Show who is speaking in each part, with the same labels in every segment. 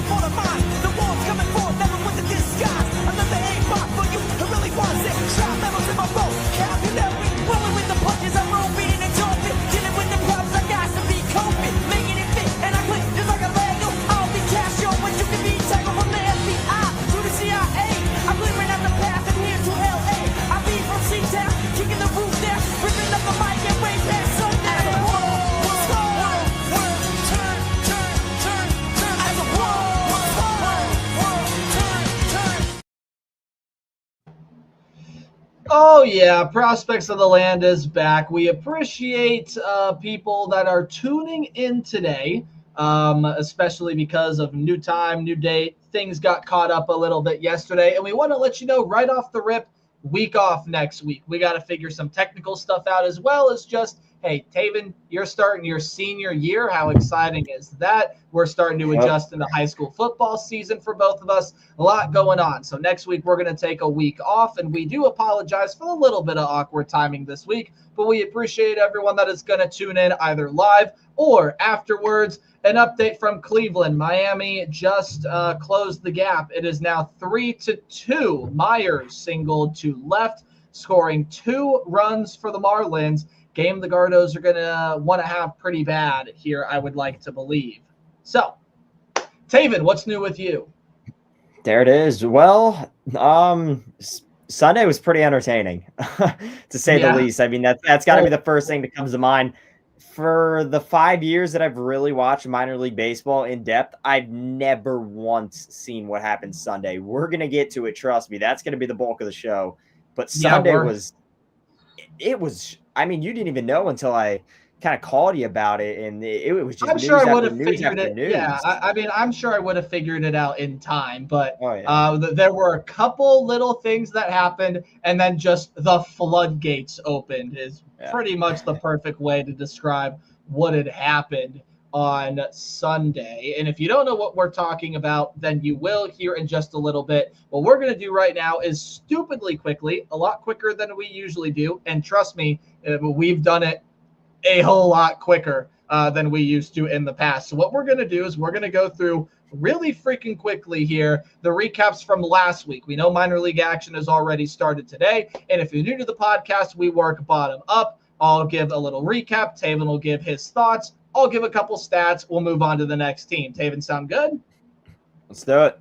Speaker 1: for the mind. The war's coming forth, never with the disguise. Another A-bot for you, who really wants it. Shot medals in my vocabulary. Rolling with the punches, I'm roll beating and jumping. Dealing with the problems, I got to be coping. Making it fit, and I click just like a Lego. I'll be Casio, but you can be tackled from the FBI to the CIA. I'm clearing out the path and here to LA. I be from C-Town, kicking the roof down, ripping up the mic and way past sundown.
Speaker 2: Oh yeah, Prospects of the Land is back. We appreciate people that are tuning in today, especially because of new time, new date. Things got caught up a little bit yesterday, and we want to let you know right off the rip, week off next week. We got to figure some technical stuff out as well as just, hey, Taven, you're starting your senior year. How exciting is that? We're starting to adjust in the high school football season for both of us. A lot going on. So next week, we're going to take a week off, and we do apologize for a little bit of awkward timing this week, but we appreciate everyone that is going to tune in either live or afterwards. An update from Cleveland. Miami just closed the gap. It is now 3-2. Myers singled to left, scoring 2 runs for the Marlins. Game the Gardos are going to want to have pretty bad here, I would like to believe. So, Taven, what's new with you?
Speaker 3: There it is. Well, Sunday was pretty entertaining, to say the least. I mean, that's got to be the first thing that comes to mind. For the 5 years that I've really watched minor league baseball in depth, I've never once seen what happened Sunday. We're going to get to it. Trust me. That's going to be the bulk of the show. But Sunday was, I mean, you didn't even know until I kind of called you about it. And it was just
Speaker 2: I'm sure I would have figured it. Yeah, I mean, I'm sure I would have figured it out in time. But there were a couple little things that happened, and then just the floodgates opened is pretty much the perfect way to describe what had happened on Sunday. And if you don't know what we're talking about, then you will hear in just a little bit. What we're going to do right now is stupidly quickly, a lot quicker than we usually do. And trust me, we've done it a whole lot quicker than we used to in the past. So what we're going to do is we're going to go through really freaking quickly here the recaps from last week. We know minor league action has already started today. And if you're new to the podcast, we work bottom up. I'll give a little recap. Taven will give his thoughts. I'll give a couple stats. We'll move on to the next team. Taven, sound good?
Speaker 3: Let's do it.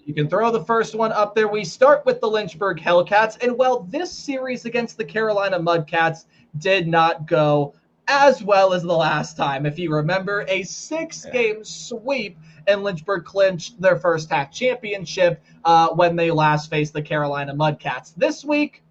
Speaker 2: You can throw the first one up there. We start with the Lynchburg Hellcats. And well, this series against the Carolina Mudcats did not go as well as the last time. If you remember, a 6-game sweep, and Lynchburg clinched their first half championship when they last faced the Carolina Mudcats. This week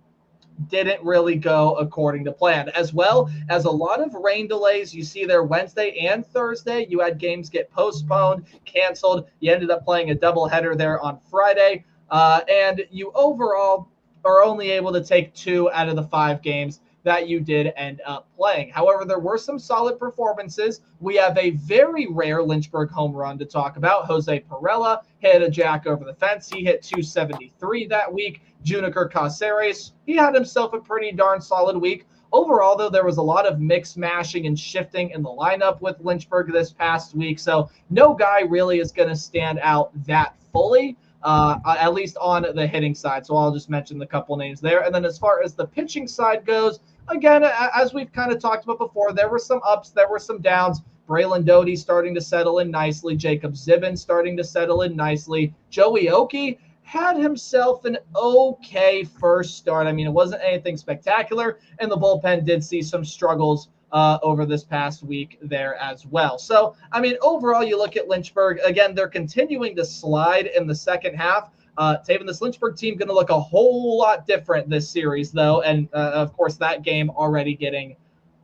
Speaker 2: didn't really go according to plan, as well as a lot of rain delays. You see there Wednesday and Thursday, you had games get postponed, canceled. You ended up playing a doubleheader there on Friday, and you overall are only able to take 2 out of the 5 games that you did end up playing. However, there were some solid performances. We have a very rare Lynchburg home run to talk about. Jose Perella hit a jack over the fence. He hit 273 that week. Juniker Caceres, he had himself a pretty darn solid week. Overall, though, there was a lot of mix mashing and shifting in the lineup with Lynchburg this past week. So no guy really is going to stand out that fully. At least on the hitting side. So I'll just mention the couple names there. And then as far as the pitching side goes, again, as we've kind of talked about before, there were some ups, there were some downs. Braylon Doty starting to settle in nicely. Jacob Zibin starting to settle in nicely. Joey Oki had himself an okay first start. I mean, it wasn't anything spectacular, and the bullpen did see some struggles over this past week there as well. So, I mean, overall, you look at Lynchburg, again, they're continuing to slide in the second half. Taven, this Lynchburg team going to look a whole lot different this series, though, and, of course, that game already getting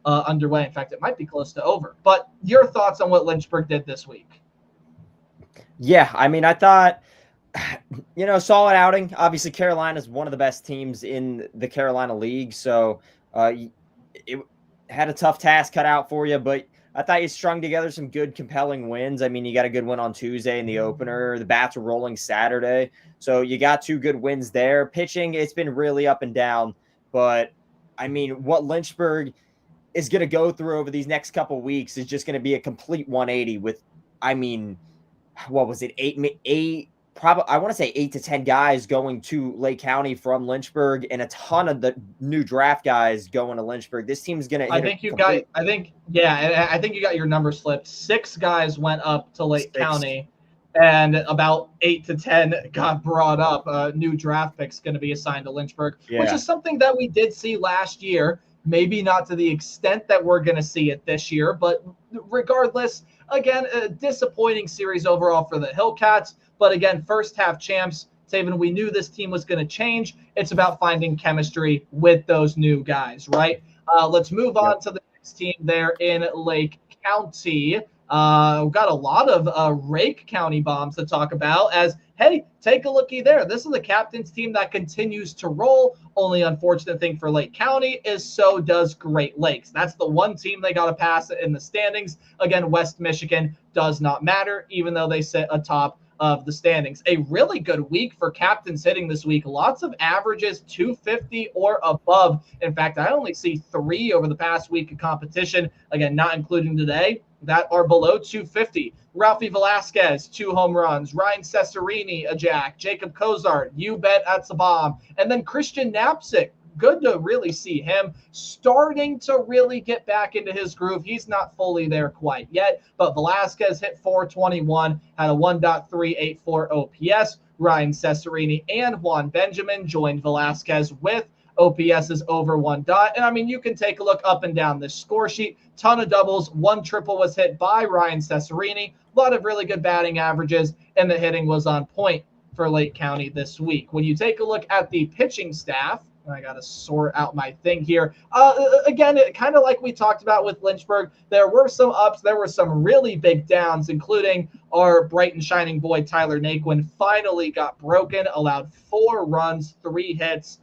Speaker 2: underway. In fact, it might be close to over. But your thoughts on what Lynchburg did this week?
Speaker 3: Yeah, I mean, I thought, solid outing. Obviously, Carolina is one of the best teams in the Carolina League, so it had a tough task cut out for you, but I thought you strung together some good, compelling wins. I mean, you got a good win on Tuesday in the opener. The bats were rolling Saturday, so you got 2 good wins there. Pitching, it's been really up and down, but, I mean, what Lynchburg is going to go through over these next couple weeks is just going to be a complete 180 with, I mean, what was it, eight, probably, I want to say 8 to 10 guys going to Lake County from Lynchburg, and a ton of the new draft guys going to Lynchburg. This team's going to hit
Speaker 2: I think you got your number slipped. 6 guys went up to Lake County, and about 8 to 10 got brought up. New draft picks going to be assigned to Lynchburg, which is something that we did see last year. Maybe not to the extent that we're going to see it this year, but regardless, again, a disappointing series overall for the Hillcats. But again, first half champs. Taven, we knew this team was going to change. It's about finding chemistry with those new guys, right? Let's move on to the next team there in Lake County. We've got a lot of Rake County bombs to talk about as, hey, take a looky there. This is the captain's team that continues to roll. Only unfortunate thing for Lake County is so does Great Lakes. That's the one team they got to pass in the standings. Again, West Michigan does not matter, even though they sit atop of the standings. A really good week for captains hitting this week. Lots of averages, 250 or above. In fact, I only see 3 over the past week of competition, again, not including today, that are below 250. Ralphie Velasquez, 2 home runs. Ryan Cesarini, a jack. Jacob Kozart, you bet that's a bomb. And then Christian Knapsick, good to really see him starting to really get back into his groove. He's not fully there quite yet, but Velasquez hit 421, had a 1.384 OPS. Ryan Cesarini and Juan Benjamin joined Velasquez with OPS's over 1 dot. And I mean, you can take a look up and down this score sheet. Ton of doubles. 1 triple was hit by Ryan Cesarini. A lot of really good batting averages, and the hitting was on point for Lake County this week. When you take a look at the pitching staff, I got to sort out my thing here. Again, kind of like we talked about with Lynchburg, there were some ups. There were some really big downs, including our bright and shining boy, Tyler Naquin, finally got broken, allowed 4 runs, 3 hits.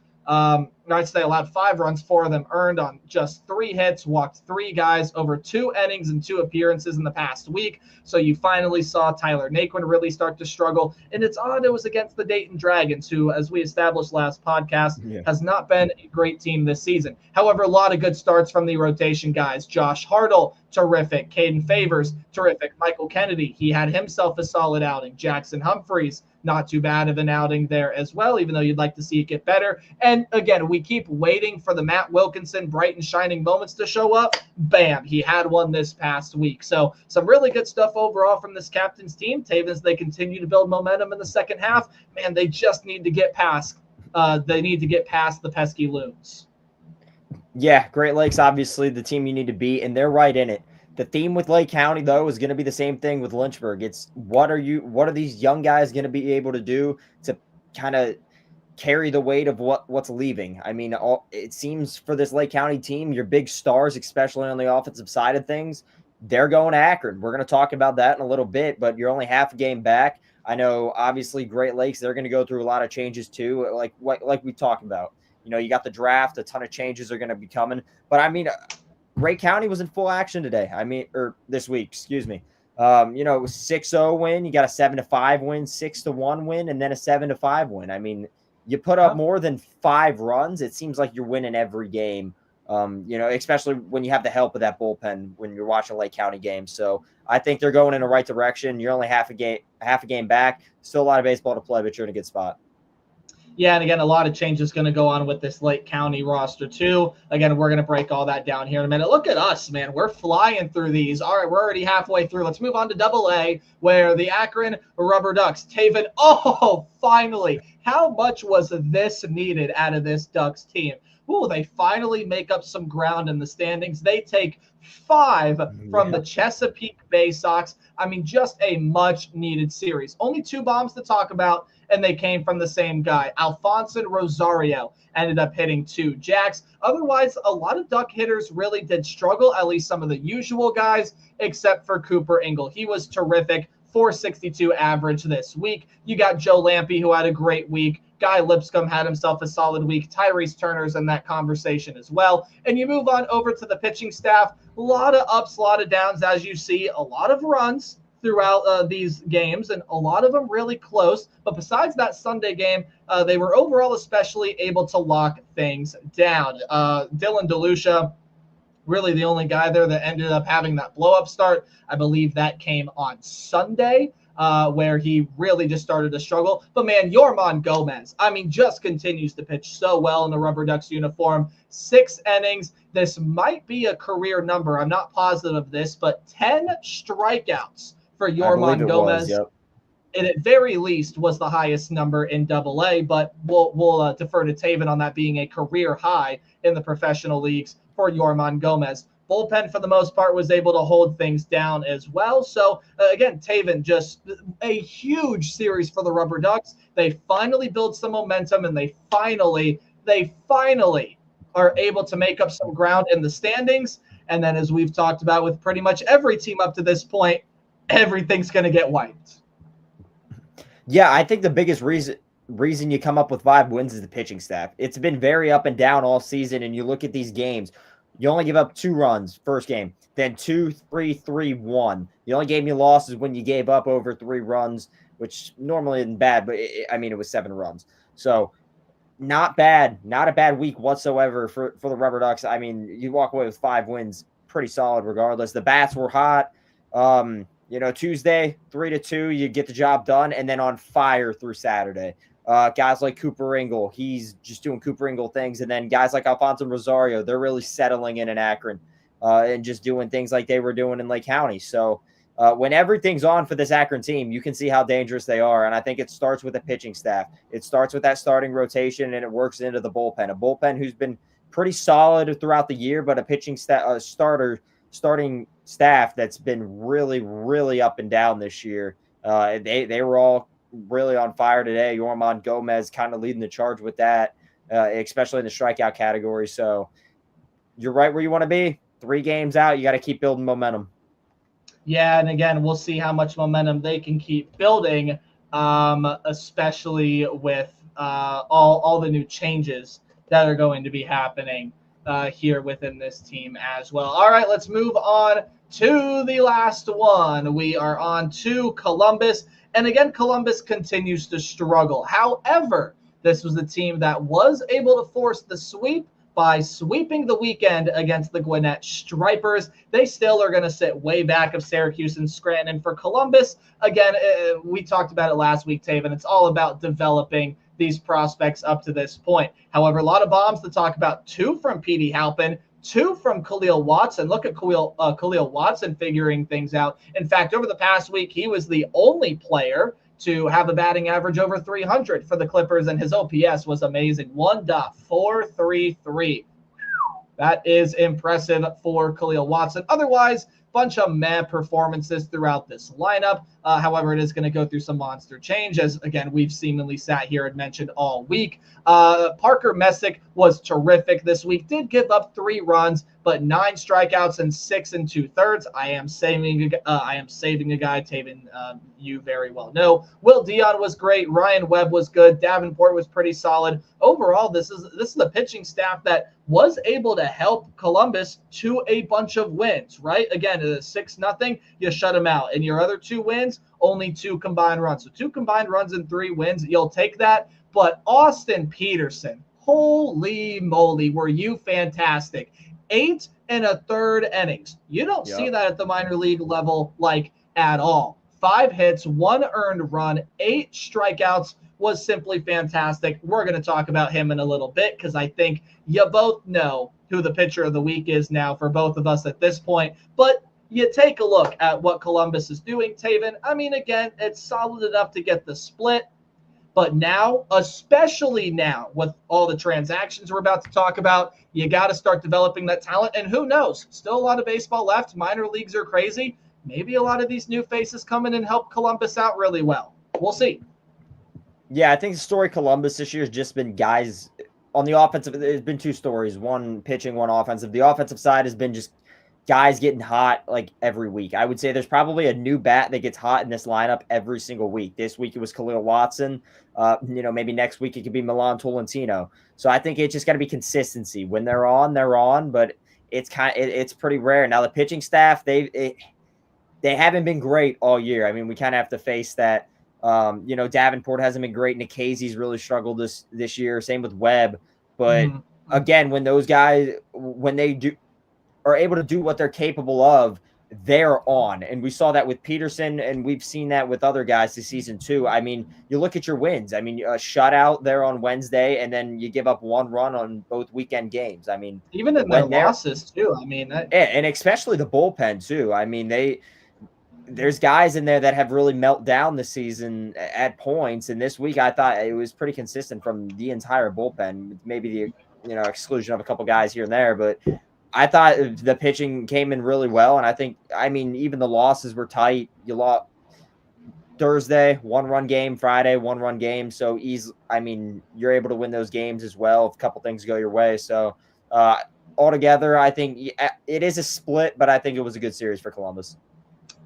Speaker 2: I'd say allowed 5 runs, 4 of them earned on just 3 hits, walked 3 guys over 2 innings and 2 appearances in the past week. So you finally saw Tyler Naquin really start to struggle. And it's odd it was against the Dayton Dragons, who, as we established last podcast, has not been a great team this season. However, a lot of good starts from the rotation guys. Josh Hartle, terrific. Caden Favors, terrific. Michael Kennedy, he had himself a solid outing. Jackson Humphreys, not too bad of an outing there as well, even though you'd like to see it get better. And again, we keep waiting for the Matt Wilkinson bright and shining moments to show up. Bam, he had one this past week. So some really good stuff overall from this captain's team. Tavens, they continue to build momentum in the second half. Man, they just need to get past. The pesky Loons.
Speaker 3: Yeah, Great Lakes, obviously the team you need to beat, and they're right in it. The theme with Lake County, though, is going to be the same thing with Lynchburg. It's what are these young guys going to be able to do to kind of carry the weight of what's leaving? I mean, it seems for this Lake County team, your big stars, especially on the offensive side of things, they're going to Akron. We're going to talk about that in a little bit, but you're only half a game back. I know, obviously, Great Lakes, they're going to go through a lot of changes too, like we talked about. You know, you got the draft, a ton of changes are going to be coming. But, I mean, Rake County was in full action today. Or this week, excuse me. It was 6-0 win. You got a 7-5 win, 6-1 win, and then a 7-5 win. I mean, you put up more than 5 runs. It seems like you're winning every game. Especially when you have the help of that bullpen when you're watching Lake County games. So I think they're going in the right direction. You're only half a game back. Still a lot of baseball to play, but you're in a good spot.
Speaker 2: Yeah, and again, a lot of changes going to go on with this Lake County roster, too. Again, we're going to break all that down here in a minute. Look at us, man. We're flying through these. All right, we're already halfway through. Let's move on to AA, where the Akron Rubber Ducks. Taven, finally. How much was this needed out of this Ducks team? Ooh, they finally make up some ground in the standings. They take 5 from the Chesapeake Bay Sox. I mean, just a much-needed series. Only 2 bombs to talk about, and they came from the same guy. Alfonso Rosario ended up hitting 2 jacks. Otherwise, a lot of Duck hitters really did struggle, at least some of the usual guys, except for Cooper Ingle. He was terrific. 462 average this week. You got Joe Lampe, who had a great week. Guy Lipscomb had himself a solid week. Tyrese Turner's in that conversation as well. And you move on over to the pitching staff. A lot of ups, a lot of downs, as you see. A lot of runs throughout these games, and a lot of them really close. But besides that Sunday game, they were overall especially able to lock things down. Dylan DeLucia, really the only guy there that ended up having that blow-up start. I believe that came on Sunday. where he really just started to struggle. But man, Yorman Gomez, I mean, just continues to pitch so well in the Rubber Ducks uniform. 6 innings. This might be a career number. I'm not positive of this, but 10 strikeouts for Yorman Gomez.
Speaker 3: Yep.
Speaker 2: It at very least was the highest number in Double-A, but we'll defer to Taven on that being a career high in the professional leagues for Yorman Gomez. Bullpen, for the most part, was able to hold things down as well. So, again, Taven, just a huge series for the Rubber Ducks. They finally build some momentum, and they finally are able to make up some ground in the standings. And then, as we've talked about with pretty much every team up to this point, everything's going to get wiped.
Speaker 3: Yeah, I think the biggest reason you come up with 5 wins is the pitching staff. It's been very up and down all season, and you look at these games, you only give up 2 runs first game, then 2, 3, 3, 1. The only game you lost is when you gave up over 3 runs, which normally isn't bad, but it was 7 runs. So not bad, not a bad week whatsoever for the Rubber Ducks. I mean, you walk away with 5 wins, pretty solid regardless. The bats were hot. Tuesday, 3-2, you get the job done, and then on fire through Saturday. Guys like Cooper Ingle, he's just doing Cooper Ingle things. And then guys like Alfonso Rosario, they're really settling in Akron and just doing things like they were doing in Lake County. So when everything's on for this Akron team, you can see how dangerous they are. And I think it starts with the pitching staff. It starts with that starting rotation, and it works into the bullpen. A bullpen who's been pretty solid throughout the year, but a pitching starting staff that's been really, really up and down this year. They were all really on fire today. Yorman Gomez kind of leading the charge with that, especially in the strikeout category. So you're right where you want to be. 3 games out, you got to keep building momentum.
Speaker 2: Yeah, and again, we'll see how much momentum they can keep building, especially with all the new changes that are going to be happening here within this team as well. All right, let's move on to the last one. We are on to Columbus. And again, Columbus continues to struggle. However, this was a team that was able to force the sweep by sweeping the weekend against the Gwinnett Stripers. They still are going to sit way back of Syracuse and Scranton. For Columbus, again, we talked about it last week, Taven. It's all about developing these prospects up to this point. However, a lot of bombs to talk about. 2 from Petey Halpin, 2 from Khalil Watson. Look at Khalil Watson figuring things out. In fact, over the past week, he was the only player to have a batting average over 300 for the Clippers, and his OPS was amazing. 1.433. That is impressive for Khalil Watson. Otherwise, bunch of meh performances throughout this lineup. However, it is going to go through some monster change, as, again, we've seemingly sat here and mentioned all week. Parker Messick was terrific this week. Did give up 3 runs, but 9 strikeouts and 6 2/3. I am saving a guy, Taven, you very well know. Will Dion was great. Ryan Webb was good. Davenport was pretty solid. Overall, this is the pitching staff that was able to help Columbus to a bunch of wins, right? Again, 6-0, you shut them out. And your other 2 wins, only 2 combined runs. So 2 combined runs and 3 wins, you'll take that. But Austin Peterson, holy moly, were you fantastic. 8 1/3 innings. You don't see that at the minor league level at all. 5 hits, 1 earned run, 8 strikeouts, was simply fantastic. We're going to talk about him in a little bit because I think you both know who the pitcher of the week is now for both of us at this point. But you take a look at what Columbus is doing, Taven. I mean, again, it's solid enough to get the split. But now, especially now, with all the transactions we're about to talk about, you got to start developing that talent. And who knows? Still a lot of baseball left. Minor leagues are crazy. Maybe a lot of these new faces come in and help Columbus out really well. We'll see.
Speaker 3: Yeah, I think the story Columbus this year has just been guys on the offensive. There's been 2 stories, one pitching, one offensive. The offensive side has been just guys getting hot every week. I would say there's probably a new bat that gets hot in this lineup every single week. This week it was Khalil Watson. Maybe next week it could be Milan Tolentino. So I think it's just got to be consistency. When they're on, but it's pretty rare. Now the pitching staff, they haven't been great all year. I mean, we kind of have to face that. Davenport hasn't been great. Nikhazy's really struggled this year. Same with Webb. But again, when those guys, when they are able to do what they're capable of, they're on. And we saw that with Peterson, and we've seen that with other guys this season too. I mean, you look at your wins. I mean, a shutout there on Wednesday, and then you give up 1 run on both weekend games. I mean,
Speaker 2: even in their losses too. I mean,
Speaker 3: and especially the bullpen too. I mean, there's guys in there that have really melted down this season at points. And this week, I thought it was pretty consistent from the entire bullpen, maybe the exclusion of a couple guys here and there, but I thought the pitching came in really well. And I mean, even the losses were tight. You lost Thursday, 1-run game, Friday, 1-run game. So you're able to win those games as well if a couple things go your way. So altogether, I think it is a split, but I think it was a good series for Columbus.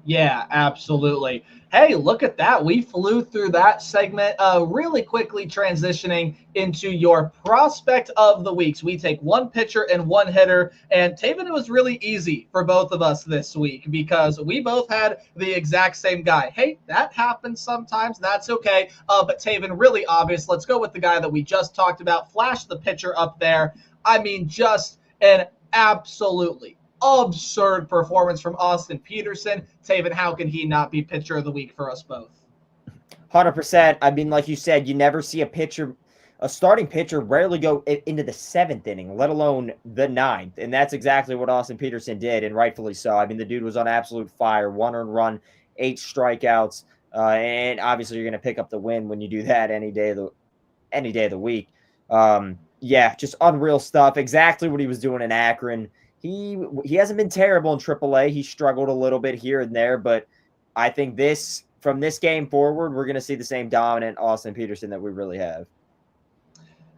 Speaker 2: Yeah, absolutely. Hey, look at that. We flew through that segment really quickly, transitioning into your prospect of the weeks. We take one pitcher and one hitter, and Taven, it was really easy for both of us this week because we both had the exact same guy. Hey, that happens sometimes. That's okay. But Taven, really obvious. Let's go with the guy that we just talked about. Flash the pitcher up there. I mean, just an absolutely absurd performance from Austin Peterson. Taven, how can he not be pitcher of the week for us both?
Speaker 3: 100%. I mean, like you said, you never see a starting pitcher rarely go into the 7th inning, let alone the 9th. And that's exactly what Austin Peterson did, and rightfully so. I mean, the dude was on absolute fire, 1 earned run, 8 strikeouts. And obviously you're going to pick up the win when you do that any day of the week. Yeah, just unreal stuff. Exactly what he was doing in Akron. He hasn't been terrible in AAA. He struggled a little bit here and there, but I think from this game forward, we're going to see the same dominant Austin Peterson that we really have.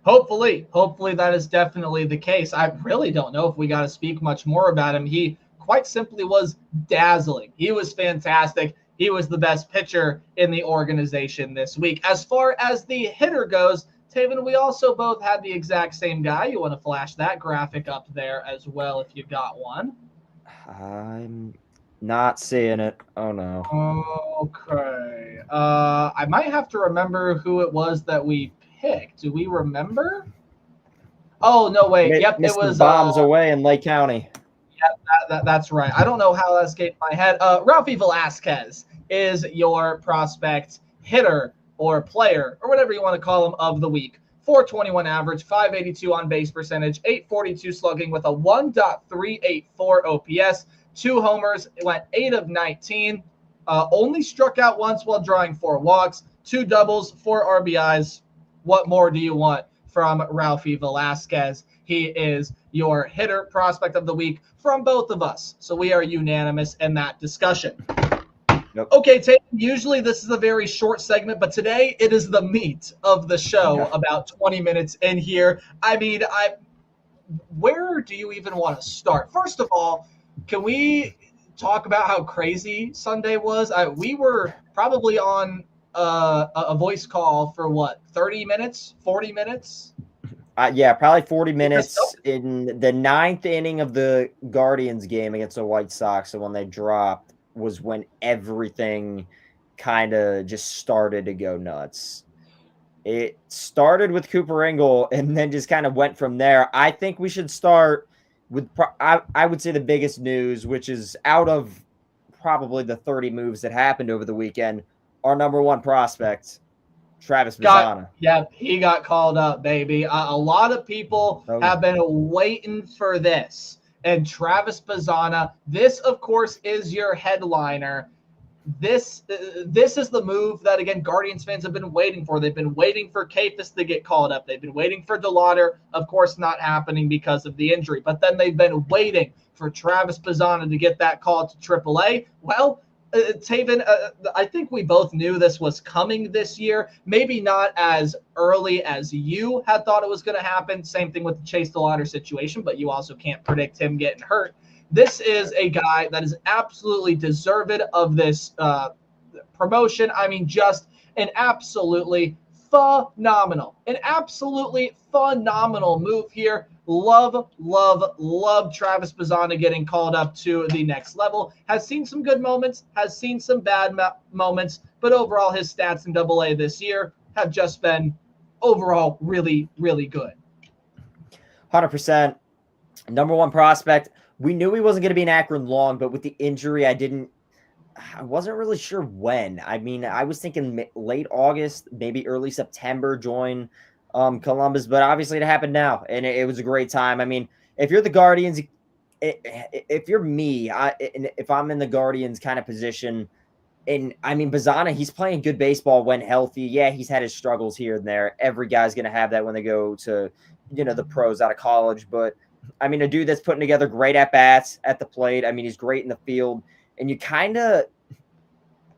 Speaker 2: Hopefully that is definitely the case. I really don't know if we got to speak much more about him. He quite simply was dazzling. He was fantastic. He was the best pitcher in the organization this week. As far as the hitter goes, Taven, we also both had the exact same guy. You want to flash that graphic up there as well if you've got one.
Speaker 3: I'm not seeing it. Oh, no.
Speaker 2: Okay. I might have to remember who it was that we picked. Do we remember? Oh, no, wait. Yep,
Speaker 3: Mr.
Speaker 2: it was
Speaker 3: Bombs away in Lake County.
Speaker 2: Yep, that's right. I don't know how that escaped my head. Ralphie Velasquez is your prospect hitter or player, or whatever you want to call him, of the week. 421 average, 582 on base percentage, 842 slugging with a 1.384 OPS, 2 homers, it went 8 of 19, only struck out once while drawing 4 walks, 2 doubles, 4 RBIs. What more do you want from Ralphie Velasquez? He is your hitter prospect of the week from both of us. So we are unanimous in that discussion.
Speaker 3: Nope.
Speaker 2: Okay, Tate, usually this is a very short segment, but today it is the meat of the show, about 20 minutes in here. I mean, where do you even want to start? First of all, can we talk about how crazy Sunday was? We were probably on a voice call for, 30 minutes, 40 minutes?
Speaker 3: Yeah, probably 40 minutes in the 9th inning of the Guardians game against the White Sox. So when they dropped, was when everything kind of just started to go nuts. It started with Cooper Engel and then just kind of went from there. I think we should start with, I would say, the biggest news, which is out of probably the 30 moves that happened over the weekend, our number 1 prospect, Travis Bazzana.
Speaker 2: Yeah, he got called up, baby. A lot of people have been waiting for this. And Travis Bazzana, this, of course, is your headliner. This is the move that, again, Guardians fans have been waiting for. They've been waiting for Kayfus to get called up. They've been waiting for DeLauder, of course, not happening because of the injury. But then they've been waiting for Travis Bazzana to get that call to AAA. Well, Taven, I think we both knew this was coming this year. Maybe not as early as you had thought it was going to happen. Same thing with the Chase DeLauder situation, but you also can't predict him getting hurt. This is a guy that is absolutely deserved of this promotion. I mean, just an absolutely phenomenal move here. Love Travis Bazzana getting called up to the next level. Has seen some good moments, has seen some bad moments, but overall his stats in AA this year have just been overall really, really good.
Speaker 3: 100%. Number 1 prospect. we knew he wasn't going to be in Akron long, but with the injury, I wasn't really sure when. I mean, I was thinking late August, maybe early September, join Columbus, but obviously it happened now, and it was a great time. I mean, if you're the Guardians, if you're me, if I'm in the Guardians kind of position, and I mean, Bazana, he's playing good baseball when healthy. Yeah, he's had his struggles here and there. Every guy's going to have that when they go to, the pros out of college. But I mean, a dude that's putting together great at bats at the plate. I mean, he's great in the field, and you kind of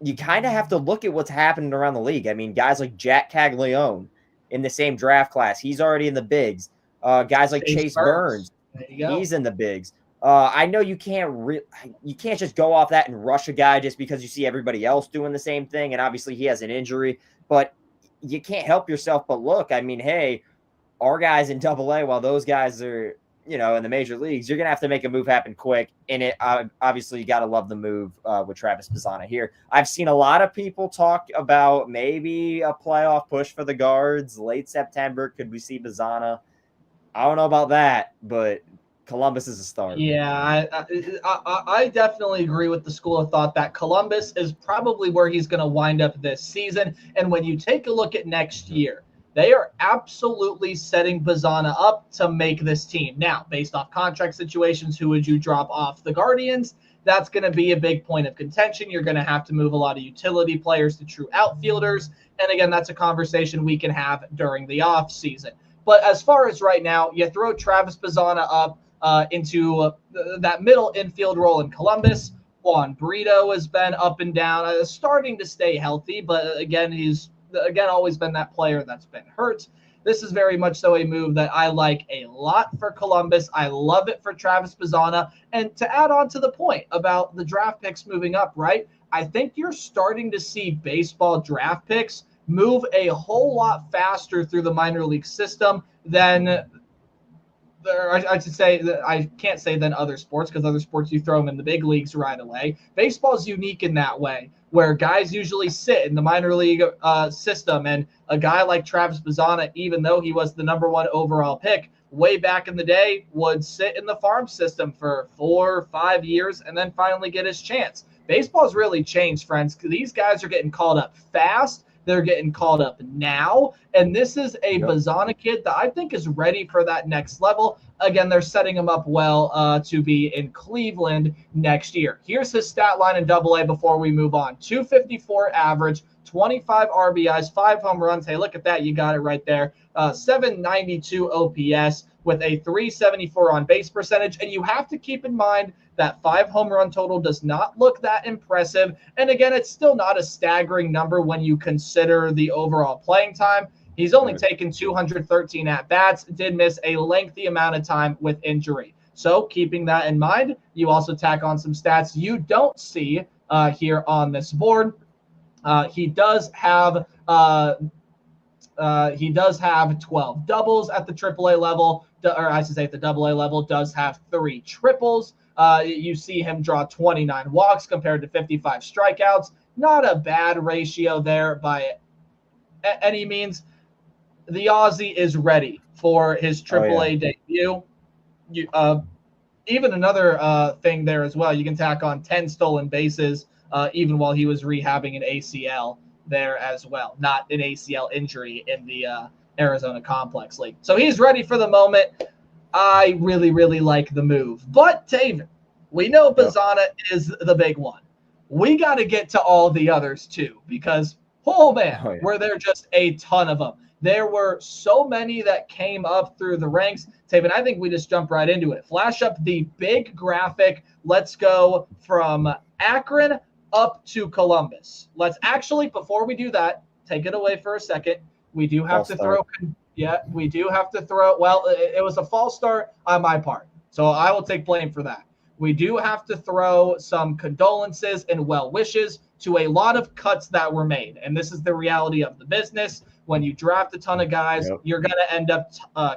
Speaker 3: have to look at what's happening around the league. I mean, guys like Jack Caglione in the same draft class, he's already in the bigs. Guys like Chase Burns, he's in the bigs. I know you can't just go off that and rush a guy just because you see everybody else doing the same thing, and obviously he has an injury, but you can't help yourself but look. I mean, hey, our guys in AA, while those guys are, in the major leagues, you're going to have to make a move happen quick. And obviously you got to love the move with Travis Bazana here. I've seen a lot of people talk about maybe a playoff push for the Guards late September. Could we see Bazana? I don't know about that, but Columbus is a start.
Speaker 2: Yeah, I definitely agree with the school of thought that Columbus is probably where he's going to wind up this season. And when you take a look at next year, they are absolutely setting Bazana up to make this team. Now, based off contract situations, who would you drop off the Guardians? That's going to be a big point of contention. You're going to have to move a lot of utility players to true outfielders. And again, that's a conversation we can have during the offseason. But as far as right now, you throw Travis Bazana up into that middle infield role in Columbus. Juan Brito has been up and down, starting to stay healthy, but again, he's always been that player that's been hurt. This is very much so a move that I like a lot for Columbus. I love it for Travis Bazana. And to add on to the point about the draft picks moving up, right? I think you're starting to see baseball draft picks move a whole lot faster through the minor league system than I should say that I can't say than other sports, because other sports you throw them in the big leagues right away. Baseball is unique in that way, where guys usually sit in the minor league system, and a guy like Travis Bazana, even though he was the #1 overall pick way back in the day, would sit in the farm system for 4 or 5 years and then finally get his chance. Baseball's really changed, friends. These guys are getting called up fast. They're getting called up now, and this is a Bazana kid that I think is ready for that next level. Again, they're setting him up well to be in Cleveland next year. Here's his stat line in AA before we move on. 254 average, 25 RBIs, 5 home runs. Hey, look at that. You got it right there. 792 OPS with a 374 on base percentage. And you have to keep in mind that 5 home run total does not look that impressive. And again, it's still not a staggering number when you consider the overall playing time. He's only taken 213 at-bats, did miss a lengthy amount of time with injury. So keeping that in mind, you also tack on some stats you don't see here on this board. He does have 12 doubles at the AAA level, or I should say at the AA level, does have 3 triples. You see him draw 29 walks compared to 55 strikeouts. Not a bad ratio there by any means. The Aussie is ready for his AAA debut. Even another thing there as well, you can tack on 10 stolen bases, even while he was rehabbing an ACL there as well. Not an ACL injury in the Arizona Complex League. So he's ready for the moment. I really, really like the move. But, Taven, we know Bazana is the big one. We got to get to all the others, too, because, were there just a ton of them. There were so many that came up through the ranks. Taven, I think we just jump right into it. Flash up the big graphic. Let's go from Akron up to Columbus. Let's actually, before we do that, take it away for a second. We do have to throw. We do have to throw. Well, it was a false start on my part, so I will take blame for that. We do have to throw some condolences and well wishes to a lot of cuts that were made. And this is the reality of the business. When you draft a ton of guys, you're going to end up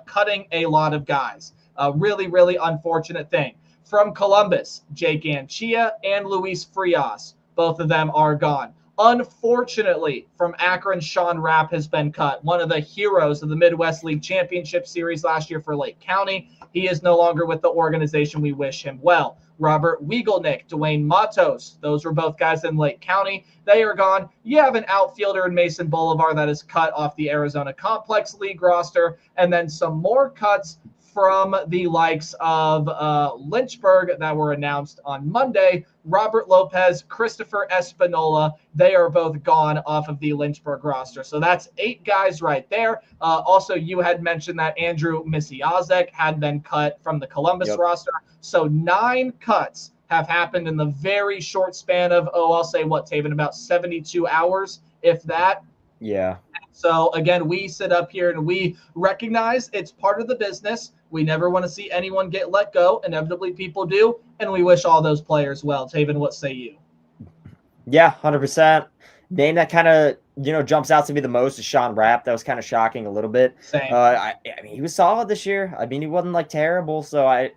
Speaker 2: cutting a lot of guys. A really, really unfortunate thing. From Columbus, Jake Anchia and Luis Frias. Both of them are gone. Unfortunately, from Akron, Sean Rapp has been cut. One of the heroes of the Midwest League Championship Series last year for Lake County. He is no longer with the organization. We wish him well. Robert Wiegelnick, Dwayne Matos. Those were both guys in Lake County. They are gone. You have an outfielder in Mason Bolivar that is cut off the Arizona Complex League roster. And then some more cuts from the likes of Lynchburg that were announced on Monday. Robert Lopez, Christopher Espinola, they are both gone off of the Lynchburg roster. So that's 8 guys right there. Also, you had mentioned that Andrew Misiazek had been cut from the Columbus roster. So 9 cuts have happened in the very short span of, I'll say what, Taven, about 72 hours, if that.
Speaker 3: Yeah.
Speaker 2: So again, we sit up here and we recognize it's part of the business. We never want to see anyone get let go. Inevitably, people do, and we wish all those players well. Taven, what say you?
Speaker 3: Yeah, 100%. Name that kind of jumps out to me the most is Sean Rapp. That was kind of shocking a little bit.
Speaker 2: Same.
Speaker 3: I mean, he was solid this year. I mean, he wasn't like terrible. So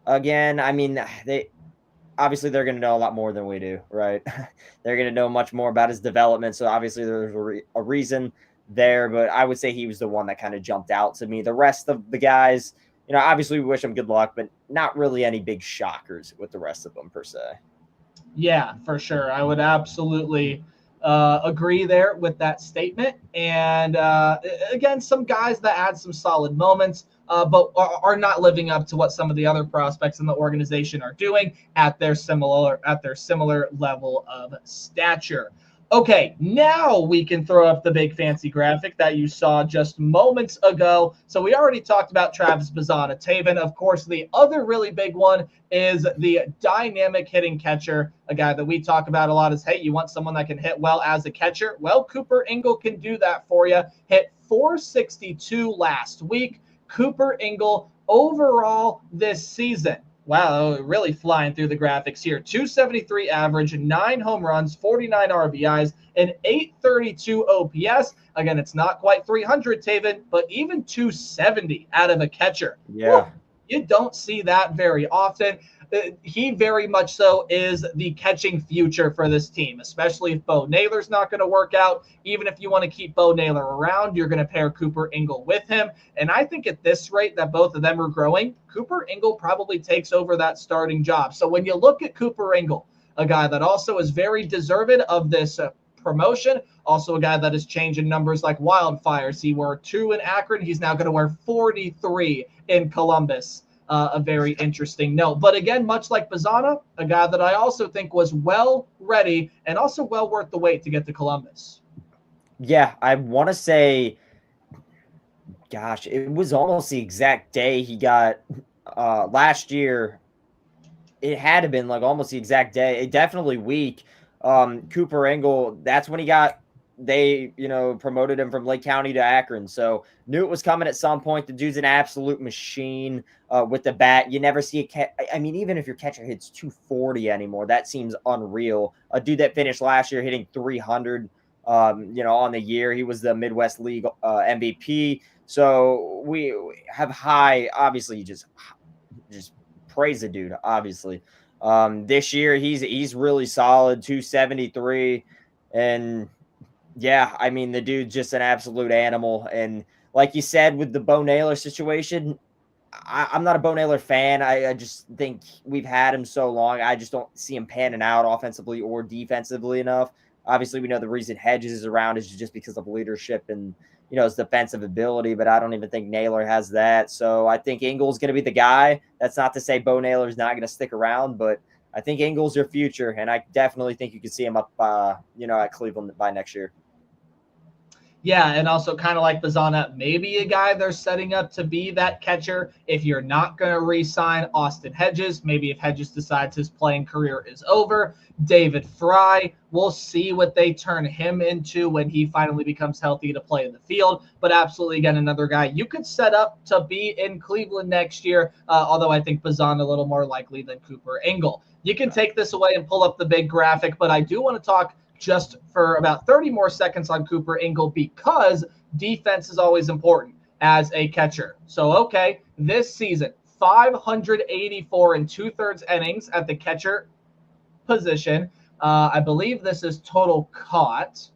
Speaker 3: they obviously they're going to know a lot more than we do, right? They're going to know much more about his development. So obviously there's a reason there, but I would say he was the one that kind of jumped out to me. The rest of the guys, obviously we wish them good luck, but not really any big shockers with the rest of them per se.
Speaker 2: Yeah, for sure. I would absolutely agree there with that statement. And again, some guys that had some solid moments, but are not living up to what some of the other prospects in the organization are doing at their similar level of stature. Okay, now we can throw up the big fancy graphic that you saw just moments ago. So we already talked about Travis Bazzana. Taven, of course, the other really big one is the dynamic hitting catcher, a guy that we talk about a lot is, hey, you want someone that can hit well as a catcher? Well, Cooper Ingle can do that for you. Hit 462 last week. Cooper Ingle overall this season. Wow, really flying through the graphics here. 273 average, 9 home runs, 49 RBIs, and 832 OPS. Again, it's not quite 300, Taven, but even 270 out of a catcher.
Speaker 3: Yeah.
Speaker 2: Well, you don't see that very often. He very much so is the catching future for this team, especially if Bo Naylor's not going to work out. Even if you want to keep Bo Naylor around, you're going to pair Cooper Ingle with him. And I think at this rate that both of them are growing, Cooper Ingle probably takes over that starting job. So when you look at Cooper Ingle, a guy that also is very deserved of this promotion, also a guy that is changing numbers like wildfires. He wore 2 in Akron. He's now going to wear 43 in Columbus. A very interesting note. But again, much like Bazzana, a guy that I also think was well ready and also well worth the wait to get to Columbus.
Speaker 3: Yeah, I want to say, gosh, it was almost the exact day he got last year. It had to have been like almost the exact day. Definitely week. Cooper Ingle, that's when they promoted him from Lake County to Akron. So knew it was coming at some point. The dude's an absolute machine with the bat. You never see even if your catcher hits 240 anymore, that seems unreal. A dude that finished last year hitting 300, on the year. He was the Midwest League MVP. So we have high, obviously just praise the dude, obviously. This year he's really solid, 273. And yeah, I mean, the dude's just an absolute animal. And like you said, with the Bo Naylor situation, I'm not a Bo Naylor fan. I just think we've had him so long. I just don't see him panning out offensively or defensively enough. Obviously, we know the reason Hedges is around is just because of leadership and, his defensive ability, but I don't even think Naylor has that. So I think Ingle's going to be the guy. That's not to say Bo Naylor's not going to stick around, but I think Ingle's your future, and I definitely think you could see him up, at Cleveland by next year.
Speaker 2: Yeah, and also kind of like Bazzana, maybe a guy they're setting up to be that catcher if you're not going to re-sign Austin Hedges. Maybe if Hedges decides his playing career is over. David Fry, we'll see what they turn him into when he finally becomes healthy to play in the field. But absolutely, again, another guy you could set up to be in Cleveland next year, although I think Bazzana a little more likely than Cooper Ingle. You can take this away and pull up the big graphic, but I do want to talk just for about 30 more seconds on Cooper Ingle because defense is always important as a catcher. So, okay, this season, 584 and 2/3 innings at the catcher position I believe this is total caught.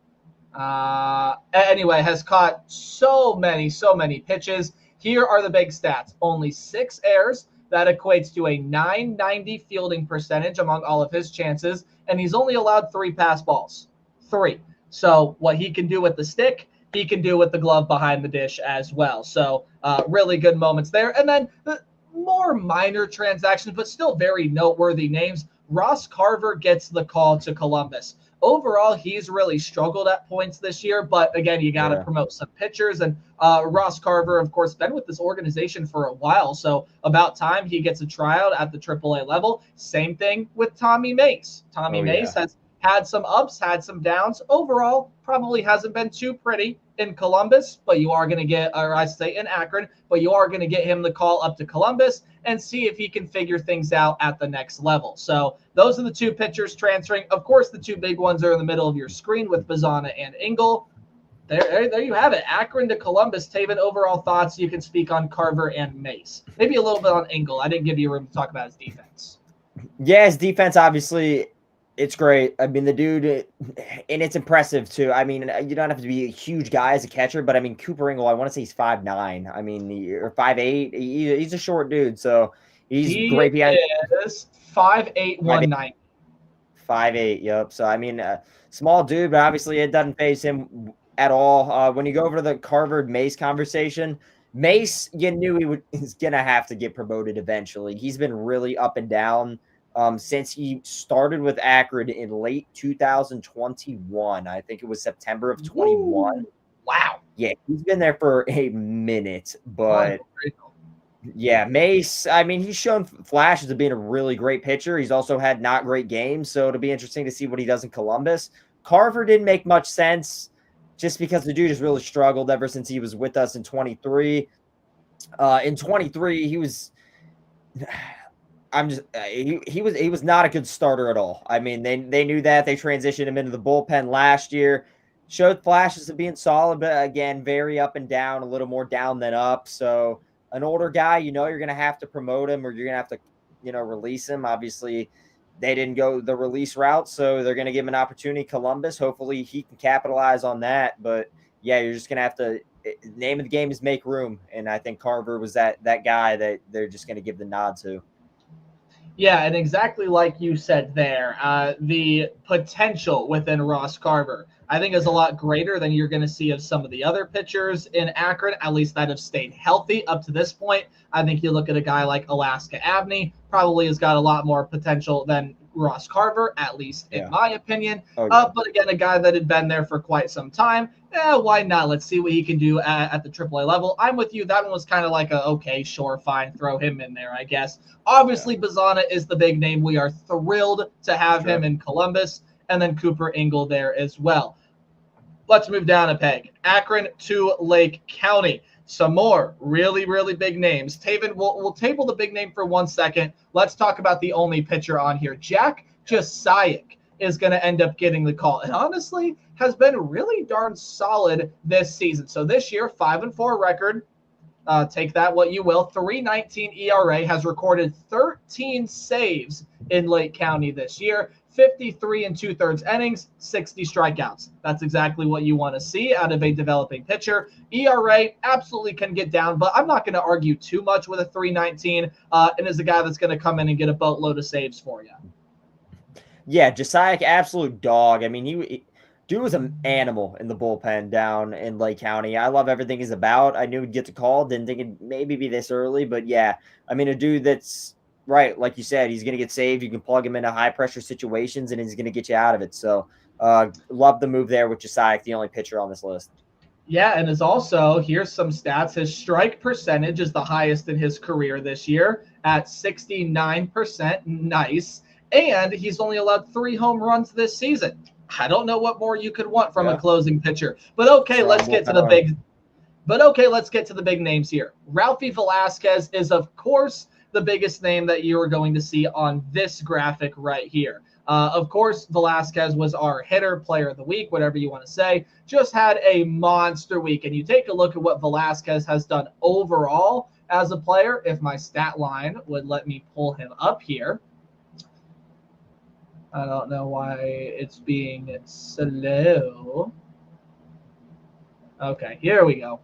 Speaker 2: Anyway, has caught so many pitches. Here are the big stats. Only 6 errors. That equates to a 990 fielding percentage among all of his chances. And he's only allowed 3 pass balls. 3. So what he can do with the stick, he can do with the glove behind the dish as well. So really good moments there. And then more minor transactions, but still very noteworthy names. Ross Carver gets the call to Columbus. Overall, he's really struggled at points this year, but again, you got to promote some pitchers. And Ross Carver, of course, been with this organization for a while, so about time he gets a tryout at the AAA level. Same thing with Tommy Mace. Tommy Mace has had some ups, had some downs. Overall, probably hasn't been too pretty in Columbus, but you are going to get, or I say in Akron, but you are going to get him the call up to Columbus and see if he can figure things out at the next level. So those are the 2 pitchers transferring. Of course, the 2 big ones are in the middle of your screen with Bazana and Engel. There you have it. Akron to Columbus. Taven, overall thoughts. You can speak on Carver and Mace. Maybe a little bit on Engel. I didn't give you room to talk about his defense.
Speaker 3: Yeah, his defense, obviously, it's great. I mean, the dude, and it's impressive too. I mean, you don't have to be a huge guy as a catcher, but I mean, Cooper Engel, I want to say he's 5'9". I mean, or 5'8". He's a short dude, so he's great.
Speaker 2: He is 5'8", 190.
Speaker 3: 5'8", yep. So, I mean, small dude, but obviously it doesn't faze him at all. When you go over to the Carver-Mace conversation, Mace, you knew he's going to have to get promoted eventually. He's been really up and down since he started with Akron in late 2021. I think it was September of 21.
Speaker 2: Wow.
Speaker 3: Yeah, he's been there for a minute, but yeah, Mace, I mean, he's shown flashes of being a really great pitcher. He's also had not great games, so it'll be interesting to see what he does in Columbus. Carver didn't make much sense just because the dude has really struggled ever since he was with us in 23. In 23, he was he was not a good starter at all. I mean, they knew that. They transitioned him into the bullpen last year. Showed flashes of being solid, but again, very up and down, a little more down than up. So an older guy, you're going to have to promote him or you're going to have to, release him. Obviously, they didn't go the release route, so they're going to give him an opportunity. Columbus, hopefully he can capitalize on that. But yeah, you're just going to have to – name of the game is make room. And I think Carver was that guy that they're just going to give the nod to.
Speaker 2: Yeah, and exactly like you said there, the potential within Ross Carver, I think, is a lot greater than you're going to see of some of the other pitchers in Akron, at least that have stayed healthy up to this point. I think you look at a guy like Alaska Abney, probably has got a lot more potential than Ross Carver, at least in my opinion. But again, a guy that had been there for quite some time. Why not? Let's see what he can do at the AAA level. I'm with you. That one was kind of like okay, sure, fine, throw him in there, I guess. Obviously, Bazana is the big name. We are thrilled to have him in Columbus, and then Cooper Engel there as well. Let's move down a peg. Akron to Lake County. Some more really, really big names. Taven, we'll table the big name for 1 second. Let's talk about the only pitcher on here. Jack Jasiak is going to end up getting the call. And honestly, has been really darn solid this season. So this year, 5-4 record. Take that what you will. 3.19 ERA, has recorded 13 saves in Lake County this year. 53 2/3 innings, 60 strikeouts. That's exactly what you want to see out of a developing pitcher. ERA absolutely can get down, but I'm not going to argue too much with a 3.19 and is a guy that's going to come in and get a boatload of saves for you.
Speaker 3: Yeah, Jasiak, absolute dog. I mean, dude was an animal in the bullpen down in Lake County. I love everything he's about. I knew he'd get the call. Didn't think it'd maybe be this early, but yeah. I mean, a dude that's right, like you said, he's going to get saved. You can plug him into high-pressure situations, and he's going to get you out of it. So love the move there with Jasiak, the only pitcher on this list.
Speaker 2: Yeah, and is also, here's some stats. His strike percentage is the highest in his career this year at 69%. Nice. And he's only allowed 3 home runs this season. I don't know what more you could want from a closing pitcher. But okay, let's get to the big – let's get to the big names here. Ralphie Velasquez is, of course, the biggest name that you are going to see on this graphic right here. Of course, Velasquez was our hitter, player of the week, whatever you want to say. Just had a monster week. And you take a look at what Velasquez has done overall as a player. If my stat line would let me pull him up here. I don't know why it's being slow. Okay, here we go.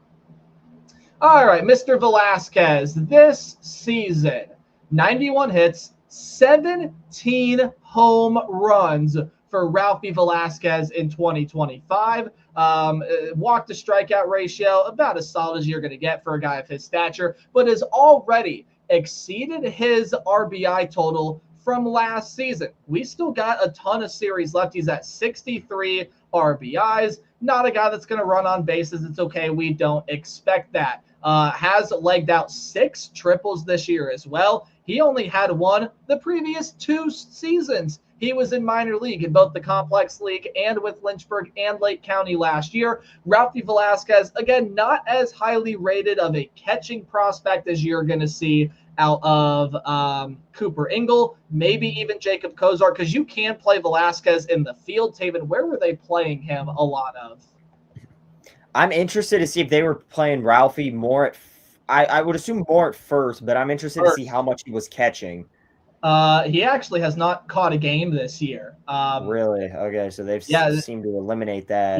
Speaker 2: All right, Mr. Velasquez, this season, 91 hits, 17 home runs for Ralphie Velasquez in 2025. Walk to strikeout ratio, about as solid as you're going to get for a guy of his stature, but has already exceeded his RBI total from last season. We still got a ton of series left. He's at 63 RBIs. Not a guy that's going to run on bases. It's okay. We don't expect that. Has legged out 6 triples this year as well. He only had one the previous 2 seasons. He was in minor league in both the Complex League and with Lynchburg and Lake County last year. Ralphie Velasquez, again, not as highly rated of a catching prospect as you're going to see out of Cooper Ingle, maybe even Jacob Kozart, because you can play Velasquez in the field. Taven, where were they playing him a lot of?
Speaker 3: I'm interested to see if they were playing Ralphie more I would assume more at first, but I'm interested to see how much he was catching.
Speaker 2: He actually has not caught a game this year.
Speaker 3: Really? Okay, so they've seemed to eliminate that.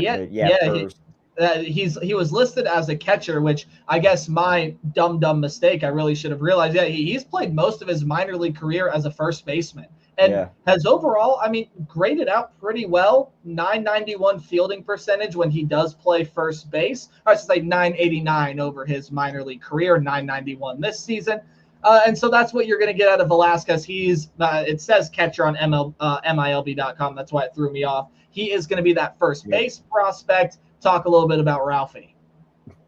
Speaker 2: He was listed as a catcher, which I guess my dumb mistake. I really should have realized. Yeah, he's played most of his minor league career as a first baseman and has overall, I mean, graded out pretty well. 991 fielding percentage when he does play first base. I should say 989 over his minor league career, 991 this season. And so that's what you're going to get out of Velasquez. He's it says catcher on MILB.com. That's why it threw me off. He is going to be that first base prospect. Talk a little bit about Ralphie.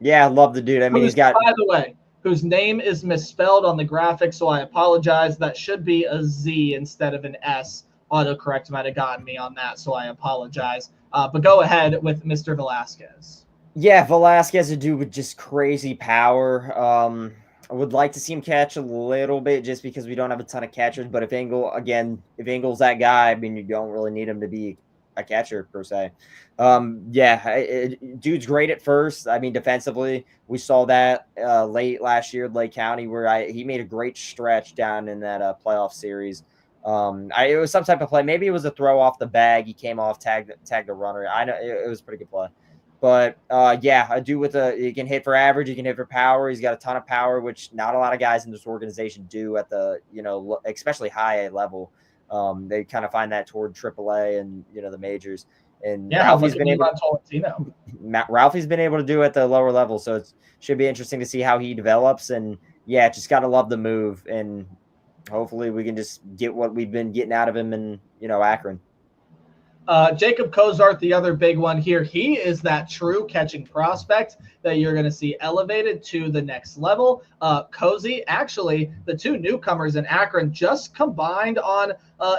Speaker 3: Yeah, I love the dude. I mean,
Speaker 2: by the way, whose name is misspelled on the graphic, so I apologize. That should be a Z instead of an S. Autocorrect might have gotten me on that, so I apologize. But go ahead with Mr. Velasquez.
Speaker 3: Yeah, Velasquez, a dude with just crazy power. I would like to see him catch a little bit just because we don't have a ton of catchers. But if Ingle's that guy, I mean, you don't really need him to be a catcher per se. Dude's great at first. I mean, defensively, we saw that late last year at Lake County where he made a great stretch down in that playoff series. It was some type of play. Maybe it was a throw off the bag. He came off, tagged the runner. I know it was a pretty good play. But a dude he can hit for average, he can hit for power. He's got a ton of power, which not a lot of guys in this organization do at the, especially high A level. They kind of find that toward AAA and, the majors. And Ralphie's been able to do it at the lower level. So it should be interesting to see how he develops. And just got to love the move. And hopefully we can just get what we've been getting out of him in, Akron.
Speaker 2: Jacob Kozart, the other big one here, he is that true catching prospect that you're going to see elevated to the next level. Cozy, actually, the 2 newcomers in Akron just combined on